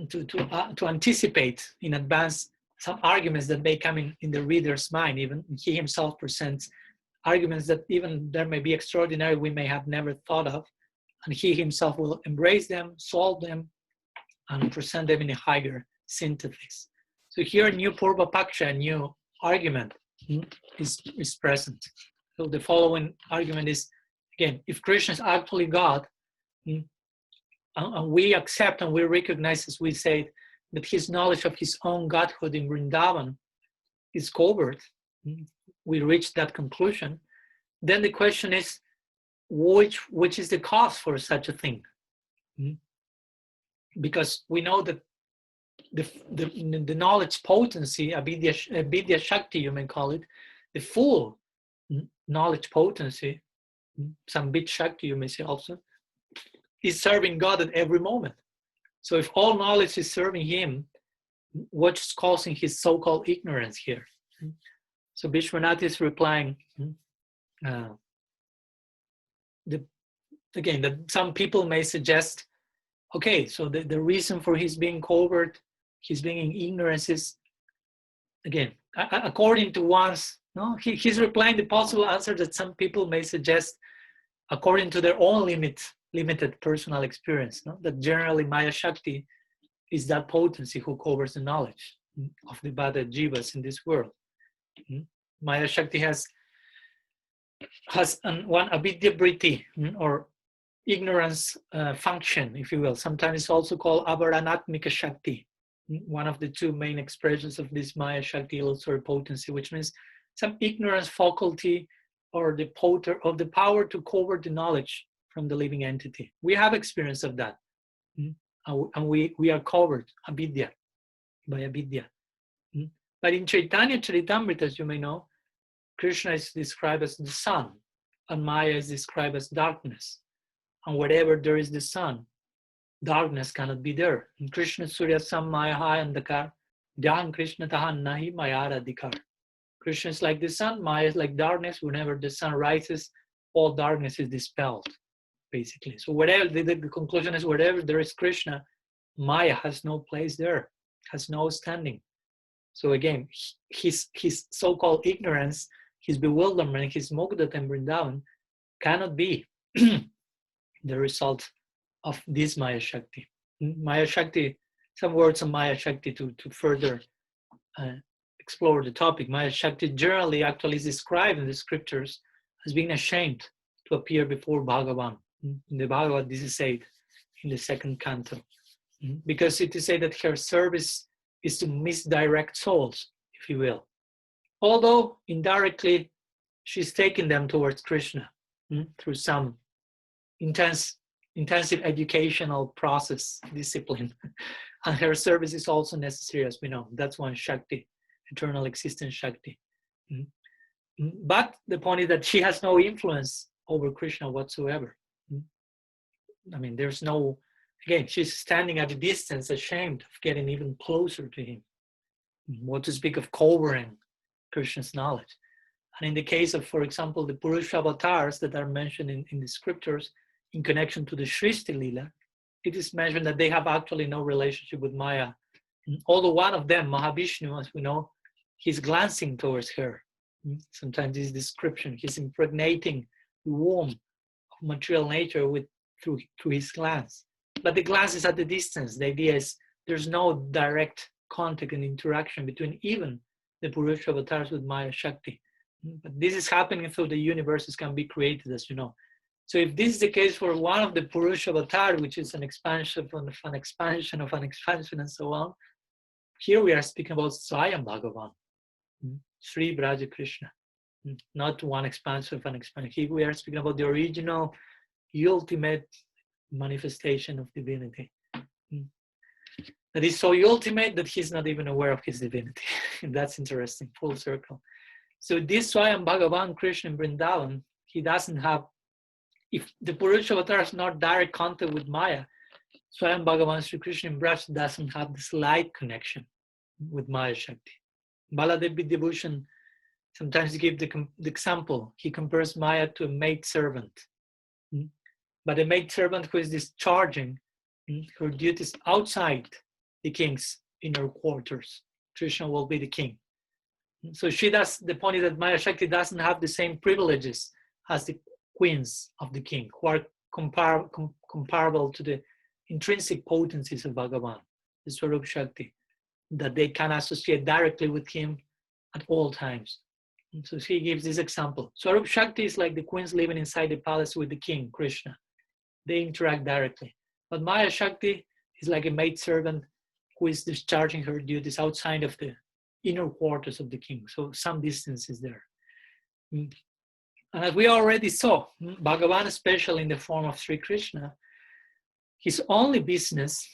to anticipate in advance some arguments that may come in the reader's mind. Even he himself presents arguments that even there may be extraordinary, we may have never thought of, and he himself will embrace them, solve them, and present them in a higher synthesis. So here a new Purva Paksha, a new argument is present. So the following argument is, again, if Krishna is actually God, and we accept and we recognize, as we say, that his knowledge of his own Godhood in Vrindavan is covered, we reach that conclusion, then the question is, which is the cause for such a thing? Because we know that the knowledge potency, avidya shakti, you may call it, the full knowledge potency, sambit shakti, you may say also, is serving God at every moment. So if all knowledge is serving him, what's causing his so-called ignorance here? So Vishwanath is replying, again, that some people may suggest, okay, so the reason for his being covered, his being in ignorance is, again, according to one's, he's replying the possible answer that some people may suggest according to their own limited personal experience, that generally Maya Shakti is that potency who covers the knowledge of the Bada Jivas in this world. Maya Shakti has one avidya vritti, or ignorance function, if you will. Sometimes it's also called avaranatmika Shakti, one of the 2 main expressions of this Maya Shakti illusory potency, which means some ignorance faculty or the power to cover the knowledge from the living entity. We have experience of that, and we are covered avidya, by avidya. But in Chaitanya Charitamrita, as you may know, Krishna is described as the sun, and Maya is described as darkness. And wherever there is the sun, darkness cannot be there. In Krishna Surya Sam Maya Hai Andakar, Dhyan Krishna tahan nahi mayara dikar. Krishna is like the sun, Maya is like darkness. Whenever the sun rises, all darkness is dispelled, basically. So whatever the conclusion is, wherever there is Krishna, Maya has no place there, has no standing. So again, his so-called ignorance, his bewilderment, his Mugdhat and Vrindavan cannot be the result of this Maya Shakti. Maya Shakti, some words on Maya Shakti to further explore the topic. Maya Shakti generally actually is described in the scriptures as being ashamed to appear before Bhagavan. In the Bhagavad, this is said in the second canto, because it is said that her service is to misdirect souls, if you will. Although indirectly, she's taking them towards Krishna through some intensive educational process, discipline. And her service is also necessary, as we know. That's one Shakti, eternal existence Shakti. But the point is that she has no influence over Krishna whatsoever. I mean, there's no, again, she's standing at a distance, ashamed of getting even closer to him. What to speak of covering Krishna's knowledge. And in the case of, for example, the Purusha avatars that are mentioned in the scriptures in connection to the Shrishti Lila, it is mentioned that they have actually no relationship with Maya. Although one of them, Mahavishnu, as we know, he's glancing towards her. Sometimes this description, he's impregnating the womb of material nature through his glance. But the glance is at the distance. The idea is there's no direct contact and interaction between even the Purusha avatars with Maya Shakti. But this is happening so the universes can be created, as you know. So if this is the case for one of the Purusha avatar, which is an expansion of an expansion of an expansion and so on, here we are speaking about Swayam Bhagavan, Sri Braja Krishna, not one expansion of an expansion. Here we are speaking about the original, ultimate manifestation of divinity. That is so ultimate that he's not even aware of his divinity. That's interesting, full circle. So this Swayam Bhagavan Krishna in Vrindavan, he doesn't have, if the Purusha avatar has not direct contact with Maya, Swayam Bhagavan Sri Krishna in Braj doesn't have the slight connection with Maya Shakti. Baladev Vidyabhushan sometimes give the example. He compares Maya to a maid servant. But a maid servant who is discharging her duties outside the king's inner quarters. Krishna will be the king. So the point is that Maya Shakti doesn't have the same privileges as the queens of the king, who are comparable to the intrinsic potencies of Bhagavan, the Swarup Shakti, that they can associate directly with him at all times. And so he gives this example. Swarup Shakti is like the queens living inside the palace with the king, Krishna. They interact directly. But Maya Shakti is like a maid servant who is discharging her duties outside of the inner quarters of the king. So some distance is there. And as we already saw, Bhagavan, especially in the form of Sri Krishna, his only business,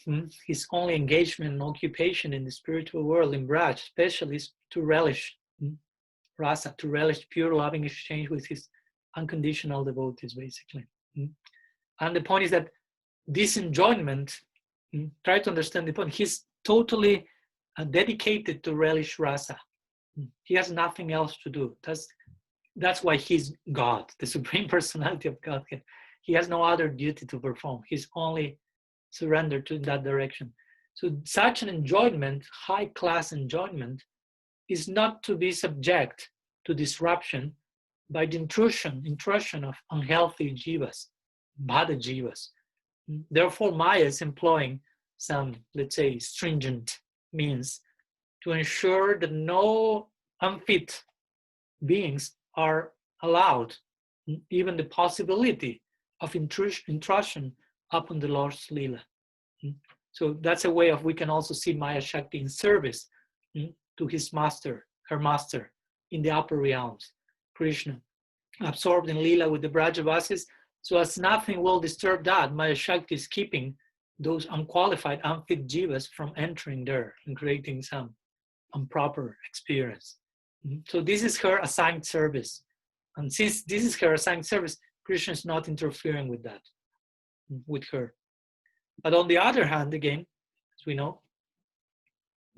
his only engagement and occupation in the spiritual world in Braj, especially, is to relish rasa, to relish pure loving exchange with his unconditional devotees, basically. And the point is that this enjoyment, try to understand the point, he's totally dedicated to relish rasa. He has nothing else to do. That's why he's God, the Supreme Personality of Godhead. He has no other duty to perform. He's only surrendered to that direction. So such an enjoyment, high-class enjoyment, is not to be subject to disruption by the intrusion of unhealthy jivas, bhada jivas. Therefore, Maya is employing some, let's say, stringent means to ensure that no unfit beings are allowed even the possibility of intrusion upon the Lord's Leela. So that's a way of, we can also see Maya Shakti in service to his master, her master, in the upper realms, Krishna, absorbed in Leela with the Brajavasis, so as nothing will disturb that, Maya Shakti is keeping those unqualified, unfit jivas from entering there and creating some improper experience. So this is her assigned service. And since this is her assigned service, Krishna is not interfering with that, with her. But on the other hand, again, as we know,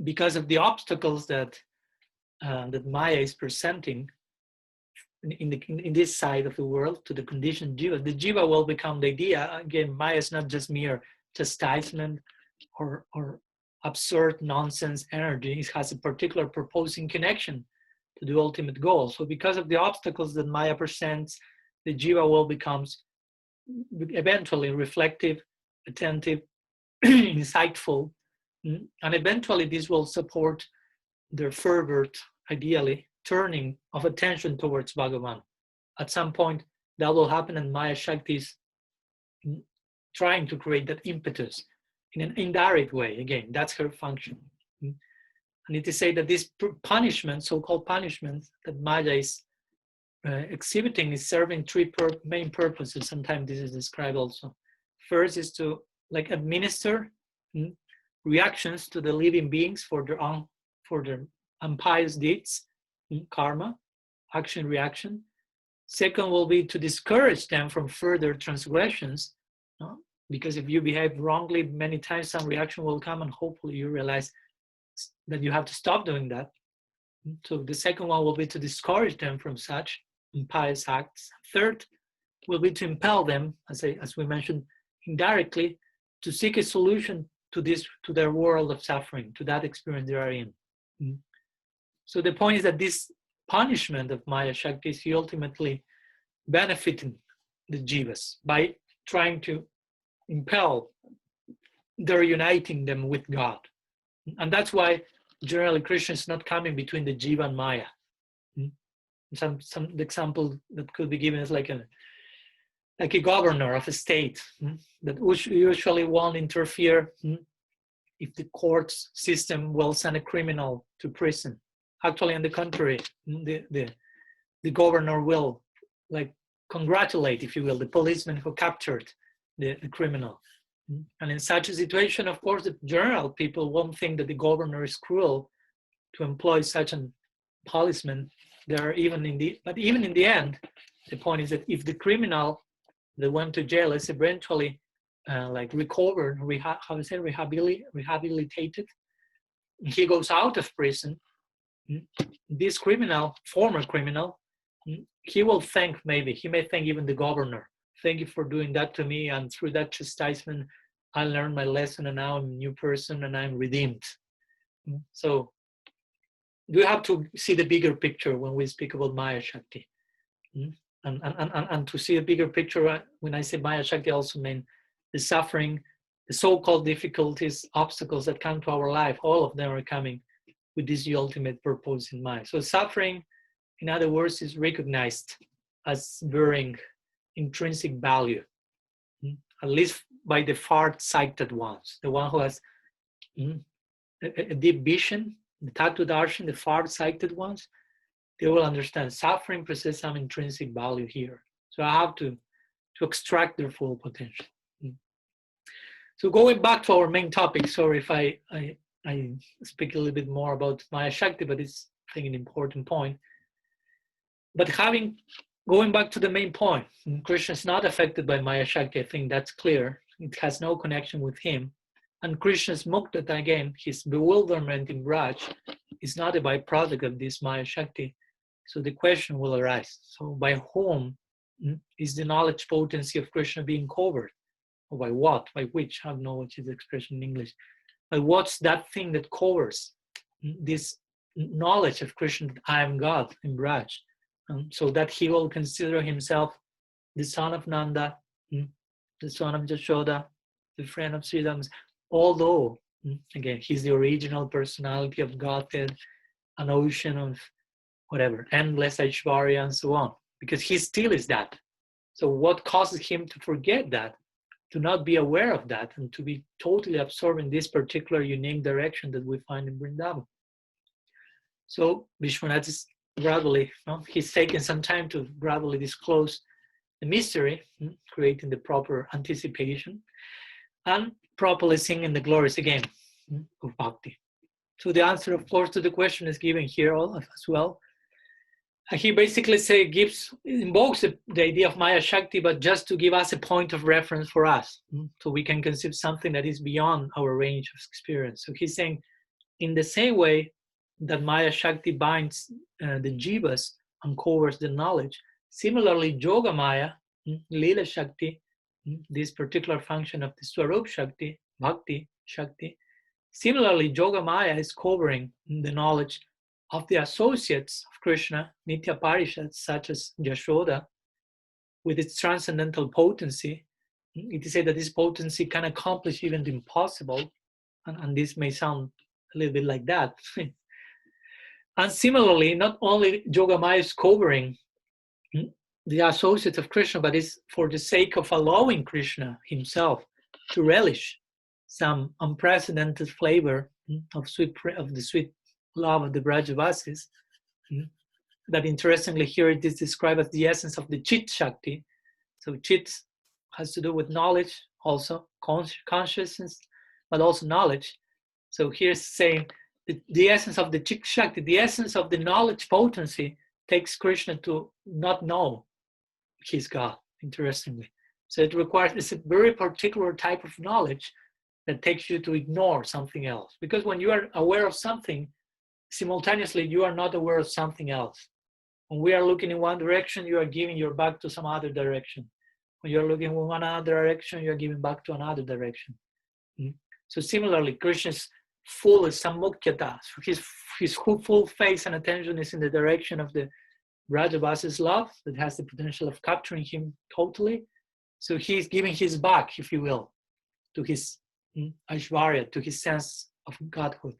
because of the obstacles that that Maya is presenting in this side of the world to the conditioned jiva, the jiva will become the idea. Again, Maya is not just mere chastisement or absurd nonsense energy. It has a particular purposing connection to the ultimate goal. So because of the obstacles that Maya presents, the jiva will becomes eventually reflective, attentive, insightful, and eventually this will support their fervor, ideally, turning of attention towards Bhagavan. At some point, that will happen, and Maya Shakti is trying to create that impetus in an indirect way. Again, that's her function. I need to say that this punishment, so-called punishment, that Maya is exhibiting is serving three main purposes. Sometimes this is described also. First is to administer reactions to the living beings for their impious deeds, karma, action, reaction. Second will be to discourage them from further transgressions, because if you behave wrongly many times, some reaction will come, and hopefully you realize that you have to stop doing that. So the second one will be to discourage them from such impious acts. Third will be to impel them, as we mentioned, indirectly, to seek a solution to their world of suffering, to that experience they are in. So the point is that this punishment of Maya Shakti is ultimately benefiting the jivas by trying to impel their uniting them with God. And that's why generally Krishna is not coming between the jiva and Maya. Some example that could be given is like a governor of a state that usually won't interfere if the court system will send a criminal to prison. Actually, on the contrary, the governor will congratulate, if you will, the policeman who captured the criminal. And in such a situation, of course, the general people won't think that the governor is cruel to employ such a policeman. But even in the end, the point is that if the criminal that went to jail is eventually recovered, rehabilitated, he goes out of prison, this former criminal, he may thank even the governor. Thank you for doing that to me, and through that chastisement, I learned my lesson, and now I'm a new person, and I'm redeemed. So we have to see the bigger picture when we speak about Maya Shakti. And to see a bigger picture, when I say Maya Shakti, I also mean the suffering, the so-called difficulties, obstacles that come to our life. All of them are coming with this ultimate purpose in mind. So suffering, in other words, is recognized as bearing intrinsic value, at least by the far-sighted ones, the one who has a deep vision, the tattva darshan, the far-sighted ones. They will understand suffering possesses some intrinsic value here. So I have to extract their full potential. So going back to our main topic, sorry if I speak a little bit more about Maya Shakti, but it's, I think, an important point. But going back to the main point, Krishna is not affected by Maya Shakti. I think that's clear. It has no connection with him. And Krishna's muktata, again, his bewilderment in Braj, is not a byproduct of this Maya Shakti. So the question will arise. So by whom is the knowledge potency of Krishna being covered? Or by what? By which? I don't know what is the expression in English. But what's that thing that covers this knowledge of Krishna that I am God in Braj? So that he will consider himself the son of Nanda, the son of Jashoda, the friend of Sri Ram, although, again, he's the original personality of Godhead, an ocean of whatever, endless Aishwarya and so on, because he still is that. So what causes him to forget that, to not be aware of that, and to be totally absorbed in this particular unique direction that we find in Vrindavan? So Vishwanath is gradually, he's taken some time to gradually disclose the mystery, creating the proper anticipation, and properly singing the glories again of bhakti. So the answer, of course, to the question is given here as well. He basically invokes the idea of Maya Shakti, but just to give us a point of reference for us, so we can conceive something that is beyond our range of experience. So he's saying in the same way that Maya Shakti binds the jivas and covers the knowledge, similarly Yoga Maya, Lila Shakti, this particular function of the Swarup Shakti, Bhakti Shakti, similarly Yoga Maya is covering the knowledge of the associates of Krishna, Nitya Parishads, such as Yashoda, with its transcendental potency. It is said that this potency can accomplish even the impossible, and this may sound a little bit like that. And similarly, not only Yogamaya is covering the associates of Krishna, but is for the sake of allowing Krishna himself to relish some unprecedented flavor of the sweet love of the Brajavasis. That interestingly here it is described as the essence of the Chit Shakti. So Chit has to do with knowledge, also consciousness, but also knowledge. So here's saying the essence of the Chit Shakti, the essence of the knowledge potency takes Krishna to not know he's God, interestingly. So it requires, it's a very particular type of knowledge that takes you to ignore something else. Because when you are aware of something, simultaneously you are not aware of something else. When we are looking in one direction, you are giving your back to some other direction. When you're looking in one other direction, you're giving back to another direction. So similarly, Krishna's full samukhyata, his full face and attention is in the direction of the Brajavasa's love that has the potential of capturing him totally. So he's giving his back, if you will, to his Aishwarya, to his sense of Godhood.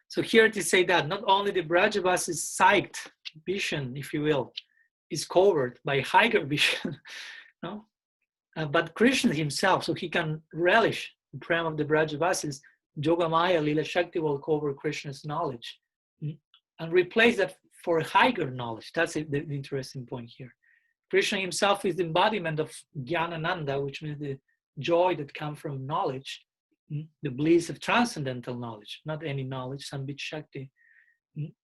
So here to say that not only the Brajavasa's sight, vision, if you will, is covered by higher vision, no? But Krishna himself, so he can relish the prem of the Brajavasis, Yogamaya, Lila Shakti will cover Krishna's knowledge and replace that for a higher knowledge. That's the interesting point here. Krishna himself is the embodiment of Jnanananda, which means the joy that comes from knowledge, the bliss of transcendental knowledge, not any knowledge, Sambit Shakti.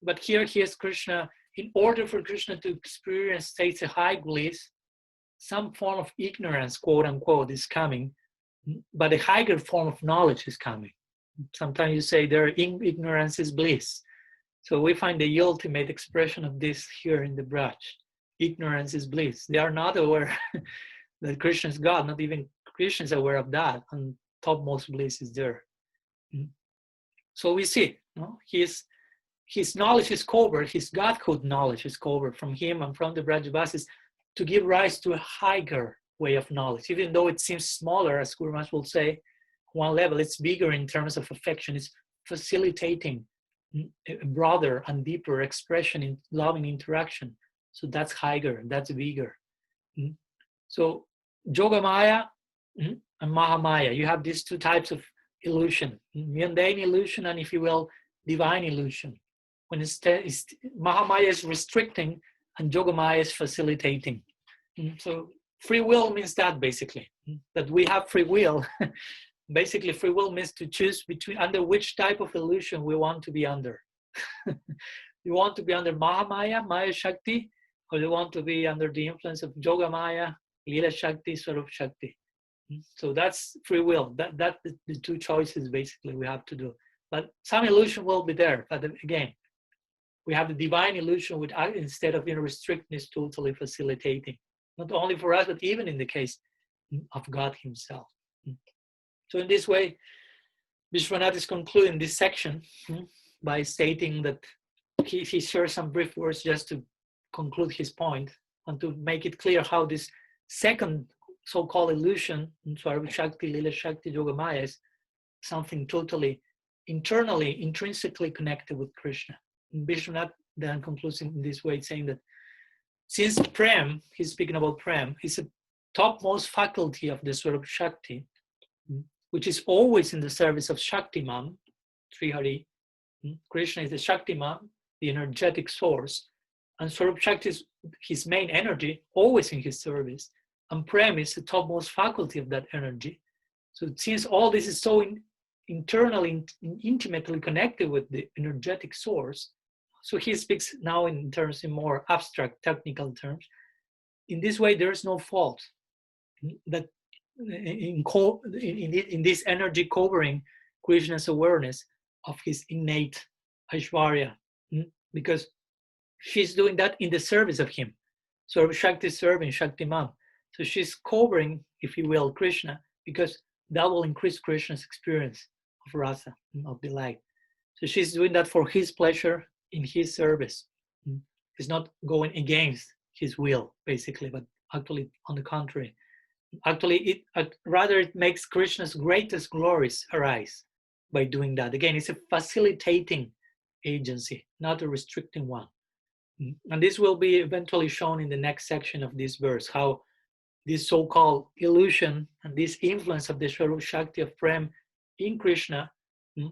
But here he has Krishna, in order for Krishna to experience states of high bliss, some form of ignorance, quote unquote, is coming, but a higher form of knowledge is coming. Sometimes you say there ignorance is bliss. So we find the ultimate expression of this here in the Braj. Ignorance is bliss. They are not aware that Krishna is God, not even Krishna is aware of that, and topmost bliss is there. So we see, his knowledge is covered, his Godhood knowledge is covered from him and from the Brajavasis to give rise to a higher way of knowledge. Even though it seems smaller, as Guru Maharaj will say, one level, it's bigger in terms of affection. It's facilitating a broader and deeper expression in loving interaction. So that's higher, that's bigger. So Yogamaya and Mahamaya, you have these two types of illusion, mundane illusion and, if you will, divine illusion. When Mahamaya is restricting and Yogamaya is facilitating. So free will means that basically, that we have free will. Basically, free will means to choose between under which type of illusion we want to be under. You want to be under Mahamaya, Maya Shakti, or you want to be under the influence of Yogamaya, Lila Shakti, Swarup Shakti. So that's free will. That's the two choices basically we have to do. But some illusion will be there. But again, we have the divine illusion which instead of restrictness totally facilitating. Not only for us, but even in the case of God himself. So in this way, Vishwanath is concluding this section by stating that he shares some brief words just to conclude his point and to make it clear how this second so-called illusion, Swarup Shakti, Lila Shakti, Yogamaya, is something totally internally, intrinsically connected with Krishna. And Vishwanath then concludes in this way, saying that since Prem, he's speaking about Prem, is a topmost faculty of the Swarup Shakti, which is always in the service of Shaktiman, Trihari. Krishna is the Shaktiman, the energetic source, and Swarup Shakti is his main energy, always in his service, and Prem is the topmost faculty of that energy. So since all this is so internally, intimately connected with the energetic source, so he speaks now in more abstract, technical terms. In this way, there is no fault that in this energy covering Krishna's awareness, of his innate Aishwarya, because she's doing that in the service of him. So Shakti is serving Shaktiman. So she's covering, if you will, Krishna, because that will increase Krishna's experience of rasa, of delight. So she's doing that for his pleasure in his service. It's not going against his will, basically, but actually on the contrary. Actually, rather it makes Krishna's greatest glories arise by doing that. Again, it's a facilitating agency, not a restricting one. And this will be eventually shown in the next section of this verse, how this so-called illusion and this influence of the Swarup Shakti of Prem in Krishna,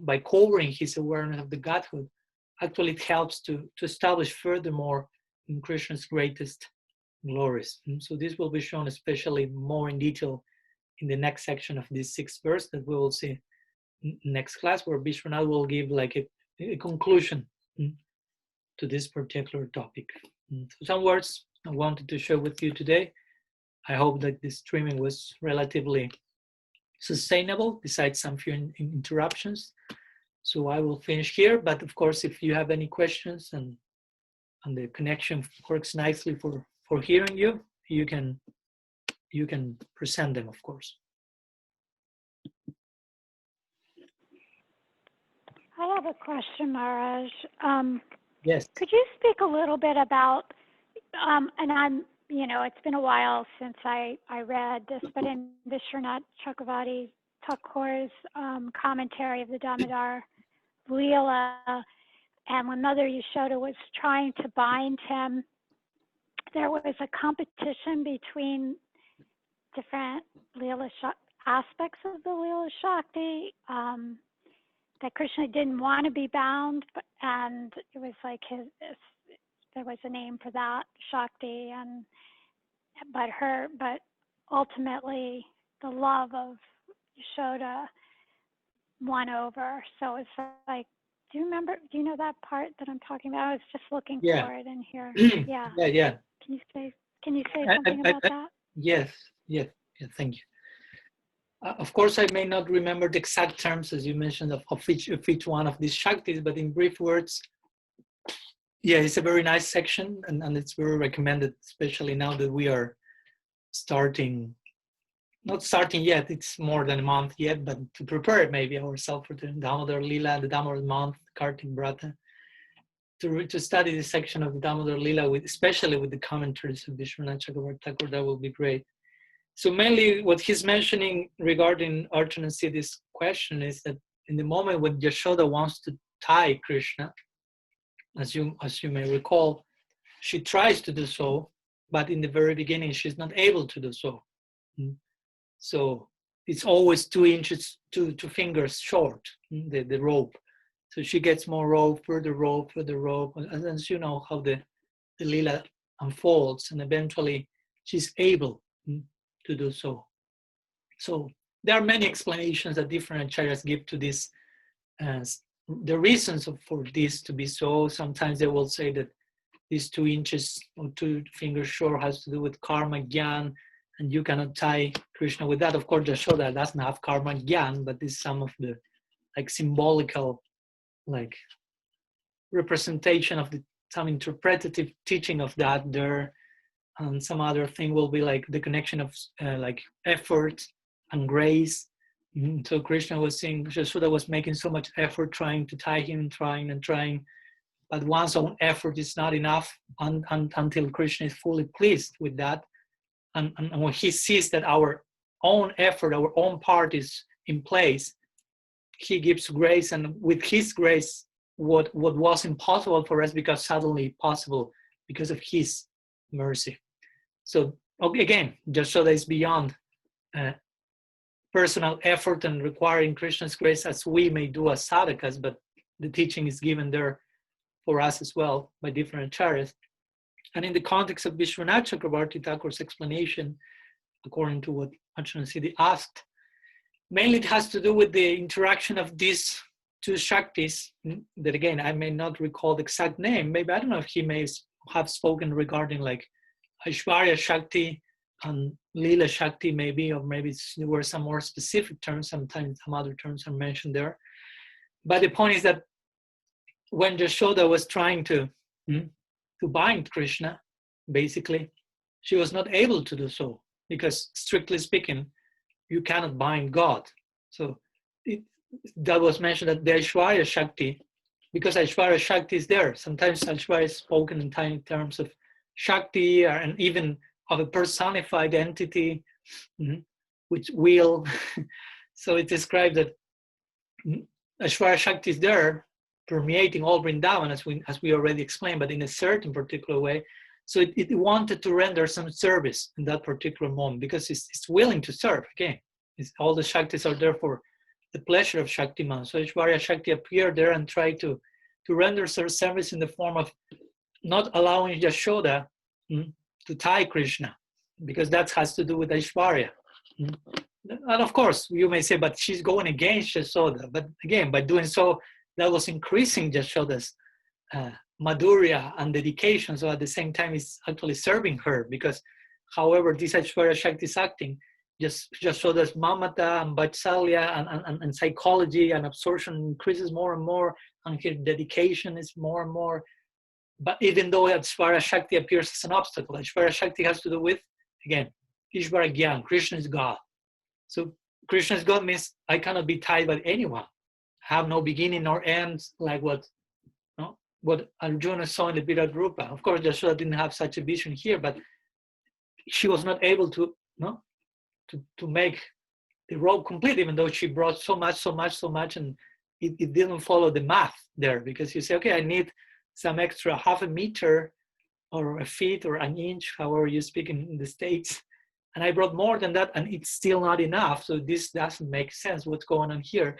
by covering his awareness of the Godhood, actually it helps to establish furthermore in Krishna's greatest glories. So this will be shown especially more in detail in the next section of this 6th verse that we will see next class, where Vishwanath will give like a conclusion to this particular topic. So some words I wanted to share with you today. I hope that this streaming was relatively sustainable, besides some few interruptions. So I will finish here, but of course, if you have any questions and the connection works nicely for hearing you, you can present them, of course. I have a question, Maharaj. Yes. Could you speak a little bit about, and I'm, it's been a while since I read this, but in Vishwanath Chakravarti Thakur's commentary of the Damodar Leela, and when Mother Yashoda was trying to bind him, there was a competition between different Leela aspects of the Leela Shakti, that Krishna didn't want to be bound, and it was like there was a name for that Shakti, but ultimately the love of Yashoda won over. So it's like, do you know that part that I'm talking about? I was just looking for it in here. Yeah. Yeah. Can you say something about that? Yes. Thank you. Of course, I may not remember the exact terms, as you mentioned, of each one of these Shaktis, but in brief words, yeah, it's a very nice section, and it's very recommended, especially now that we are not starting yet, it's more than a month yet, but to prepare maybe ourselves for the Damodar Leela, the Damodar month, Kartik Brata, to study this section of the Damodar Leela, especially with the commentaries of Vishwanath Chakravarti Thakur, that will be great. So mainly what he's mentioning regarding Arjuna and Siddhi's question is that in the moment when Yashoda wants to tie Krishna, as you may recall, she tries to do so, but in the very beginning she's not able to do so. So it's always 2 inches, two fingers short, the rope. So she gets more rope, further rope, and as you know how the Leela unfolds, and eventually she's able to do so. So there are many explanations that different acharyas give to this, the reasons for this to be so. Sometimes they will say that these 2 inches or 2 fingers short has to do with karma gyan, and you cannot tie Krishna with that. Of course, Yashoda doesn't have karma gyan, but this is some of the symbolical representation of some interpretative teaching of that there. And some other thing will be the connection of effort and grace. So Krishna was saying, Yashoda was making so much effort trying to tie him, trying, but one's own effort is not enough until Krishna is fully pleased with that. And when he sees that our own effort, our own part is in place, he gives grace, and with his grace, what was impossible for us becomes suddenly possible because of his mercy. So again, Yashoda is beyond personal effort and requiring Krishna's grace as we may do as sadhakas, but the teaching is given there for us as well by different acharyas. And in the context of Vishwanath Chakravarti Thakur's explanation, according to what Arjuna Siddhi asked, mainly it has to do with the interaction of these 2 Shaktis, that again, I may not recall the exact name. Maybe, I don't know if he may have spoken regarding Aishwarya Shakti and Leela Shakti maybe, or maybe there were some more specific terms, sometimes some other terms are mentioned there. But the point is that when Yashoda was trying to bind Krishna, basically, she was not able to do so because, strictly speaking, you cannot bind God. So that was mentioned that the Aishwarya Shakti, because Aishwarya Shakti is there. Sometimes Aishwarya is spoken in terms of Shakti and even of a personified entity, which will. So it describes that Aishwarya Shakti is there, permeating all Vrindavan, as we already explained, but in a certain particular way. So it wanted to render some service in that particular moment because it's willing to serve. Again, all the Shaktis are there for the pleasure of Shaktiman. So Aishwarya Shakti appeared there and tried to render service in the form of not allowing Yashoda to tie Krishna, because that has to do with Aishwarya. And of course, you may say, but she's going against Yashoda. But again, by doing so, that was increasing Yashoda's madhurya and dedication. So at the same time, it's actually serving her, because however this Aishwarya Shakti is acting, just Yashoda's mamata and vatsalya and psychology and absorption increases more and more, and her dedication is more and more. But even though Aishwarya Shakti appears as an obstacle, Aishwarya Shakti has to do with, again, Ishvara Gyan, Krishna is God. So Krishna is God means I cannot be tied by anyone, have no beginning nor end, like what Arjuna saw in the Virat Rupa. Of course, Yashoda didn't have such a vision here, but she was not able to make the rope complete, even though she brought so much, and it didn't follow the math there, because you say, okay, I need some extra half a meter or a feet or an inch, however you speak in the States, and I brought more than that, and it's still not enough. So this doesn't make sense. What's going on here?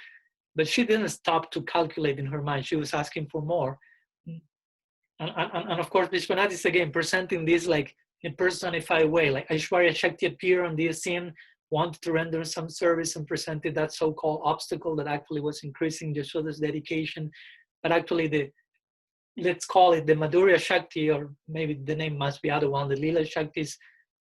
But she didn't stop to calculate in her mind. She was asking for more. And of course, Vishwanath is again presenting this like in a personified way, like Aishwarya Shakti appeared on this scene, wanted to render some service and presented that so-called obstacle that actually was increasing Yashoda's dedication. But actually let's call it the Madhurya Shakti, or maybe the name must be other one, the Lila Shakti is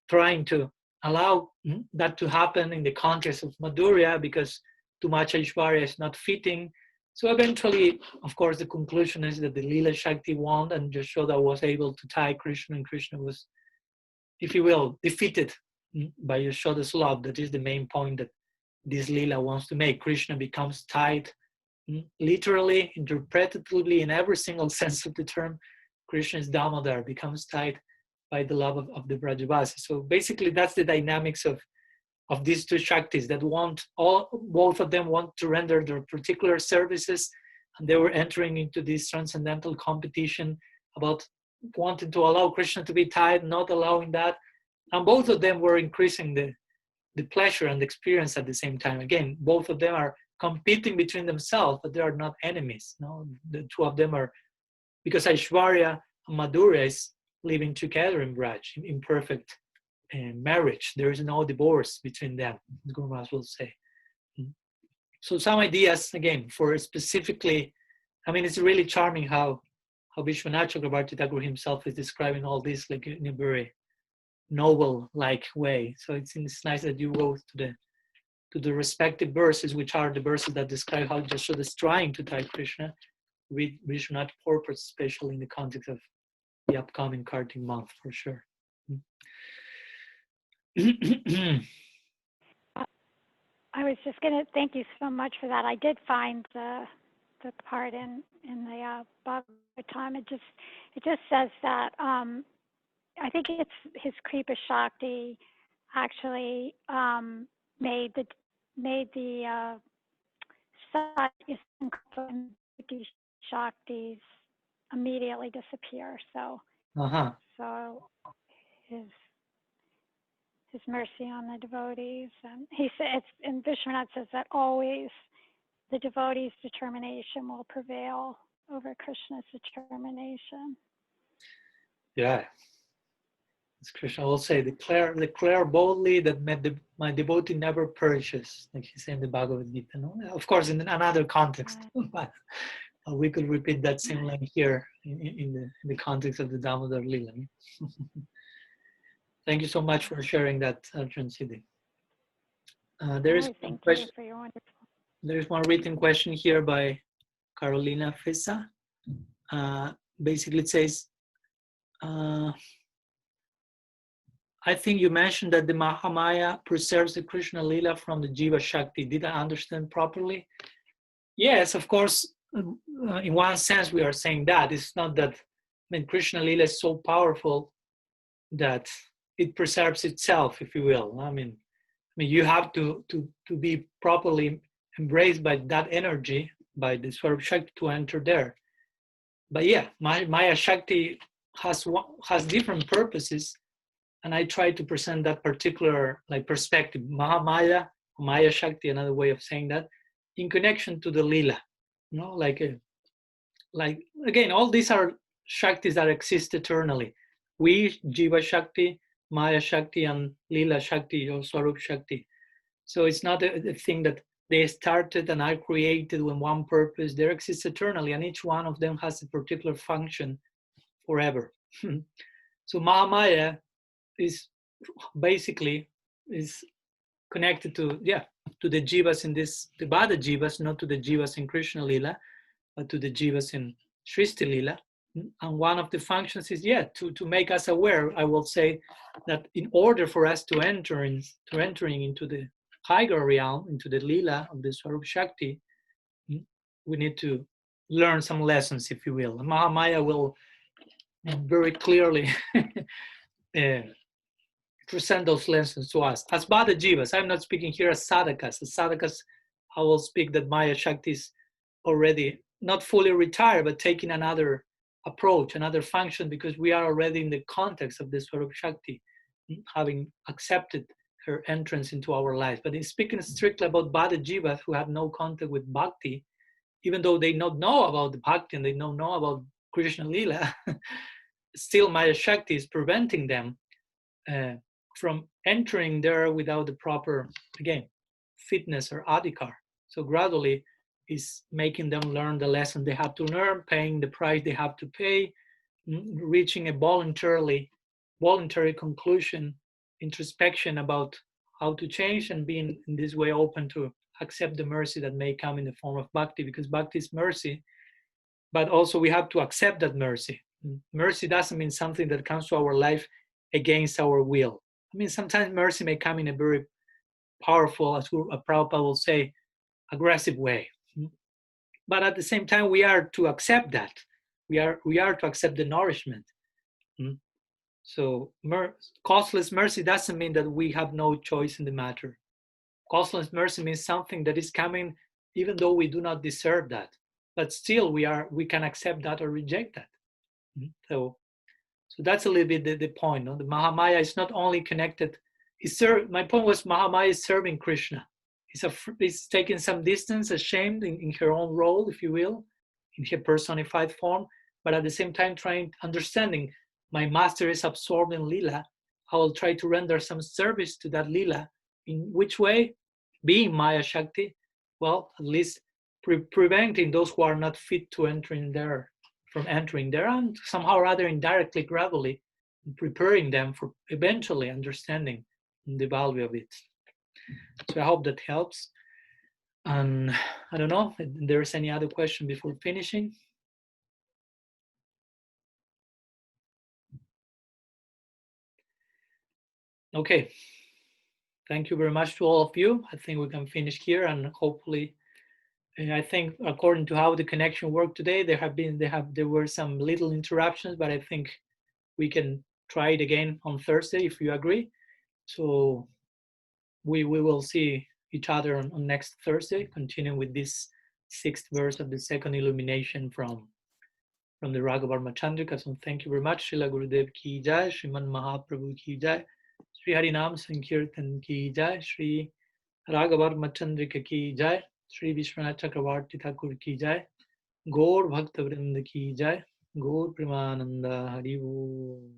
trying to allow that to happen in the context of Madhurya, because too much Aishwarya is not fitting. So eventually, of course, the conclusion is that the Lila Shakti won, and Yashoda was able to tie Krishna, and Krishna was, if you will, defeated by Yashoda's love. That is the main point that this Lila wants to make. Krishna becomes tied, literally, interpretatively, in every single sense of the term. Krishna's Damodar becomes tied by the love of the Brajavasi. So basically, that's the dynamics of these two Shaktis that both of them want to render their particular services, and they were entering into this transcendental competition about wanting to allow Krishna to be tied, not allowing that, and both of them were increasing the pleasure and the experience at the same time. Again, both of them are competing between themselves, but they are not enemies. No, the two of them are, because Aishwarya and Madhurya is living together in Braj, in perfect marriage. There is no divorce between them, the Guru Maharaj will say. So some ideas, again, for specifically, I mean, it's really charming how Vishwanath Chakravarti Thakur himself is describing all this like in a very novel-like way. So it's nice that you go to the respective verses, which are the verses that describe how Yashoda is trying to tie Krishna. Read Vishwanath purport, especially in the context of the upcoming Kartik month, for sure. I was just going to thank you so much for that. I did find the part in the Bhagavatam. It just says that I think it's his Kripa Shakti actually made the Shaktis immediately disappear. So so his mercy on the devotees, and he says, and Vishwanath says that always the devotees' determination will prevail over Krishna's determination. Yeah, as Krishna will say, declare boldly that my devotee never perishes, like he said in the Bhagavad Gita. No? Of course, in another context, but we could repeat that same line here in the context of the Damodar Lila. Thank you so much for sharing that, Arjun Siddhi. There is one written question here by Carolina Fesa. Basically, it says, I think you mentioned that the Mahamaya preserves the Krishna Lila from the Jiva Shakti. Did I understand properly? Yes, of course. In one sense, we are saying that. It's not that, Krishna Lila is so powerful that it preserves itself, if you will. I mean, you have to be properly embraced by that energy, by the Swarup Shakti to enter there. But yeah, Maya Shakti has different purposes, and I try to present that particular perspective. Mahamaya, Maya Shakti, another way of saying that, in connection to the Lila. Again, all these are Shaktis that exist eternally. We, Jiva Shakti, Maya Shakti, and Lila Shakti or Swarup Shakti. So it's not a thing that they started and are created with one purpose. They exist eternally, and each one of them has a particular function forever. So Mahamaya is basically connected to the jivas in this, the Bada jivas, not to the jivas in Krishna Lila, but to the jivas in Srishti Lila. And one of the functions is to make us aware. I will say that in order for us to entering into the higher realm, into the Lila of the Swarup Shakti, we need to learn some lessons, if you will. And Mahamaya will very clearly present those lessons to us. As Bada Jivas, I'm not speaking here as sadhakas. As sadhakas, I will speak that Maya Shakti is already not fully retired, but taking another approach, another function, because we are already in the context of the Swarup Shakti, having accepted her entrance into our lives. But in speaking strictly about Bada Jivas who have no contact with Bhakti, even though they don't know about the Bhakti and they don't know about Krishna Lila, still Maya Shakti is preventing them from entering there without the proper, again, fitness or adhikar. So gradually is making them learn the lesson they have to learn, paying the price they have to pay, reaching a voluntary conclusion, introspection about how to change, and being in this way open to accept the mercy that may come in the form of bhakti, because bhakti is mercy, but also we have to accept that mercy. Mercy doesn't mean something that comes to our life against our will. I mean, sometimes mercy may come in a very powerful, as Prabhupada will say, aggressive way. But at the same time, we are to accept that. We are to accept the nourishment. So costless mercy doesn't mean that we have no choice in the matter. Costless mercy means something that is coming even though we do not deserve that. But still we can accept that or reject that. So that's a little bit the point. No? The Mahamaya is not only connected. My point was Mahamaya is serving Krishna. It's taking some distance, ashamed in her own role, if you will, in her personified form, but at the same time understanding my master is absorbed in Lila. I will try to render some service to that Lila. In which way? Being Maya Shakti, well, at least preventing those who are not fit to entering there from entering there, and somehow or other indirectly, gradually preparing them for eventually understanding the value of it. So I hope that helps. And I don't know if there's any other question before finishing. Okay. Thank you very much to all of you. I think we can finish here, and hopefully, I think according to how the connection worked today, there were some little interruptions, but I think we can try it again on Thursday if you agree. So we will see each other on next Thursday, continuing with this 6th verse of the second illumination from the Raga-vartma-candrika. So thank you very much. Srila Gurudev ki jai, Sriman Mahaprabhu ki jai, Sri Harinam Sankirtan ki jai, Sri Raga-vartma-candrika ki jai, Sri Vishwanath Chakravarti Thakur ki jai, Gaur Bhakta Vrinda ki jai, Gaur Premananda Hari Om.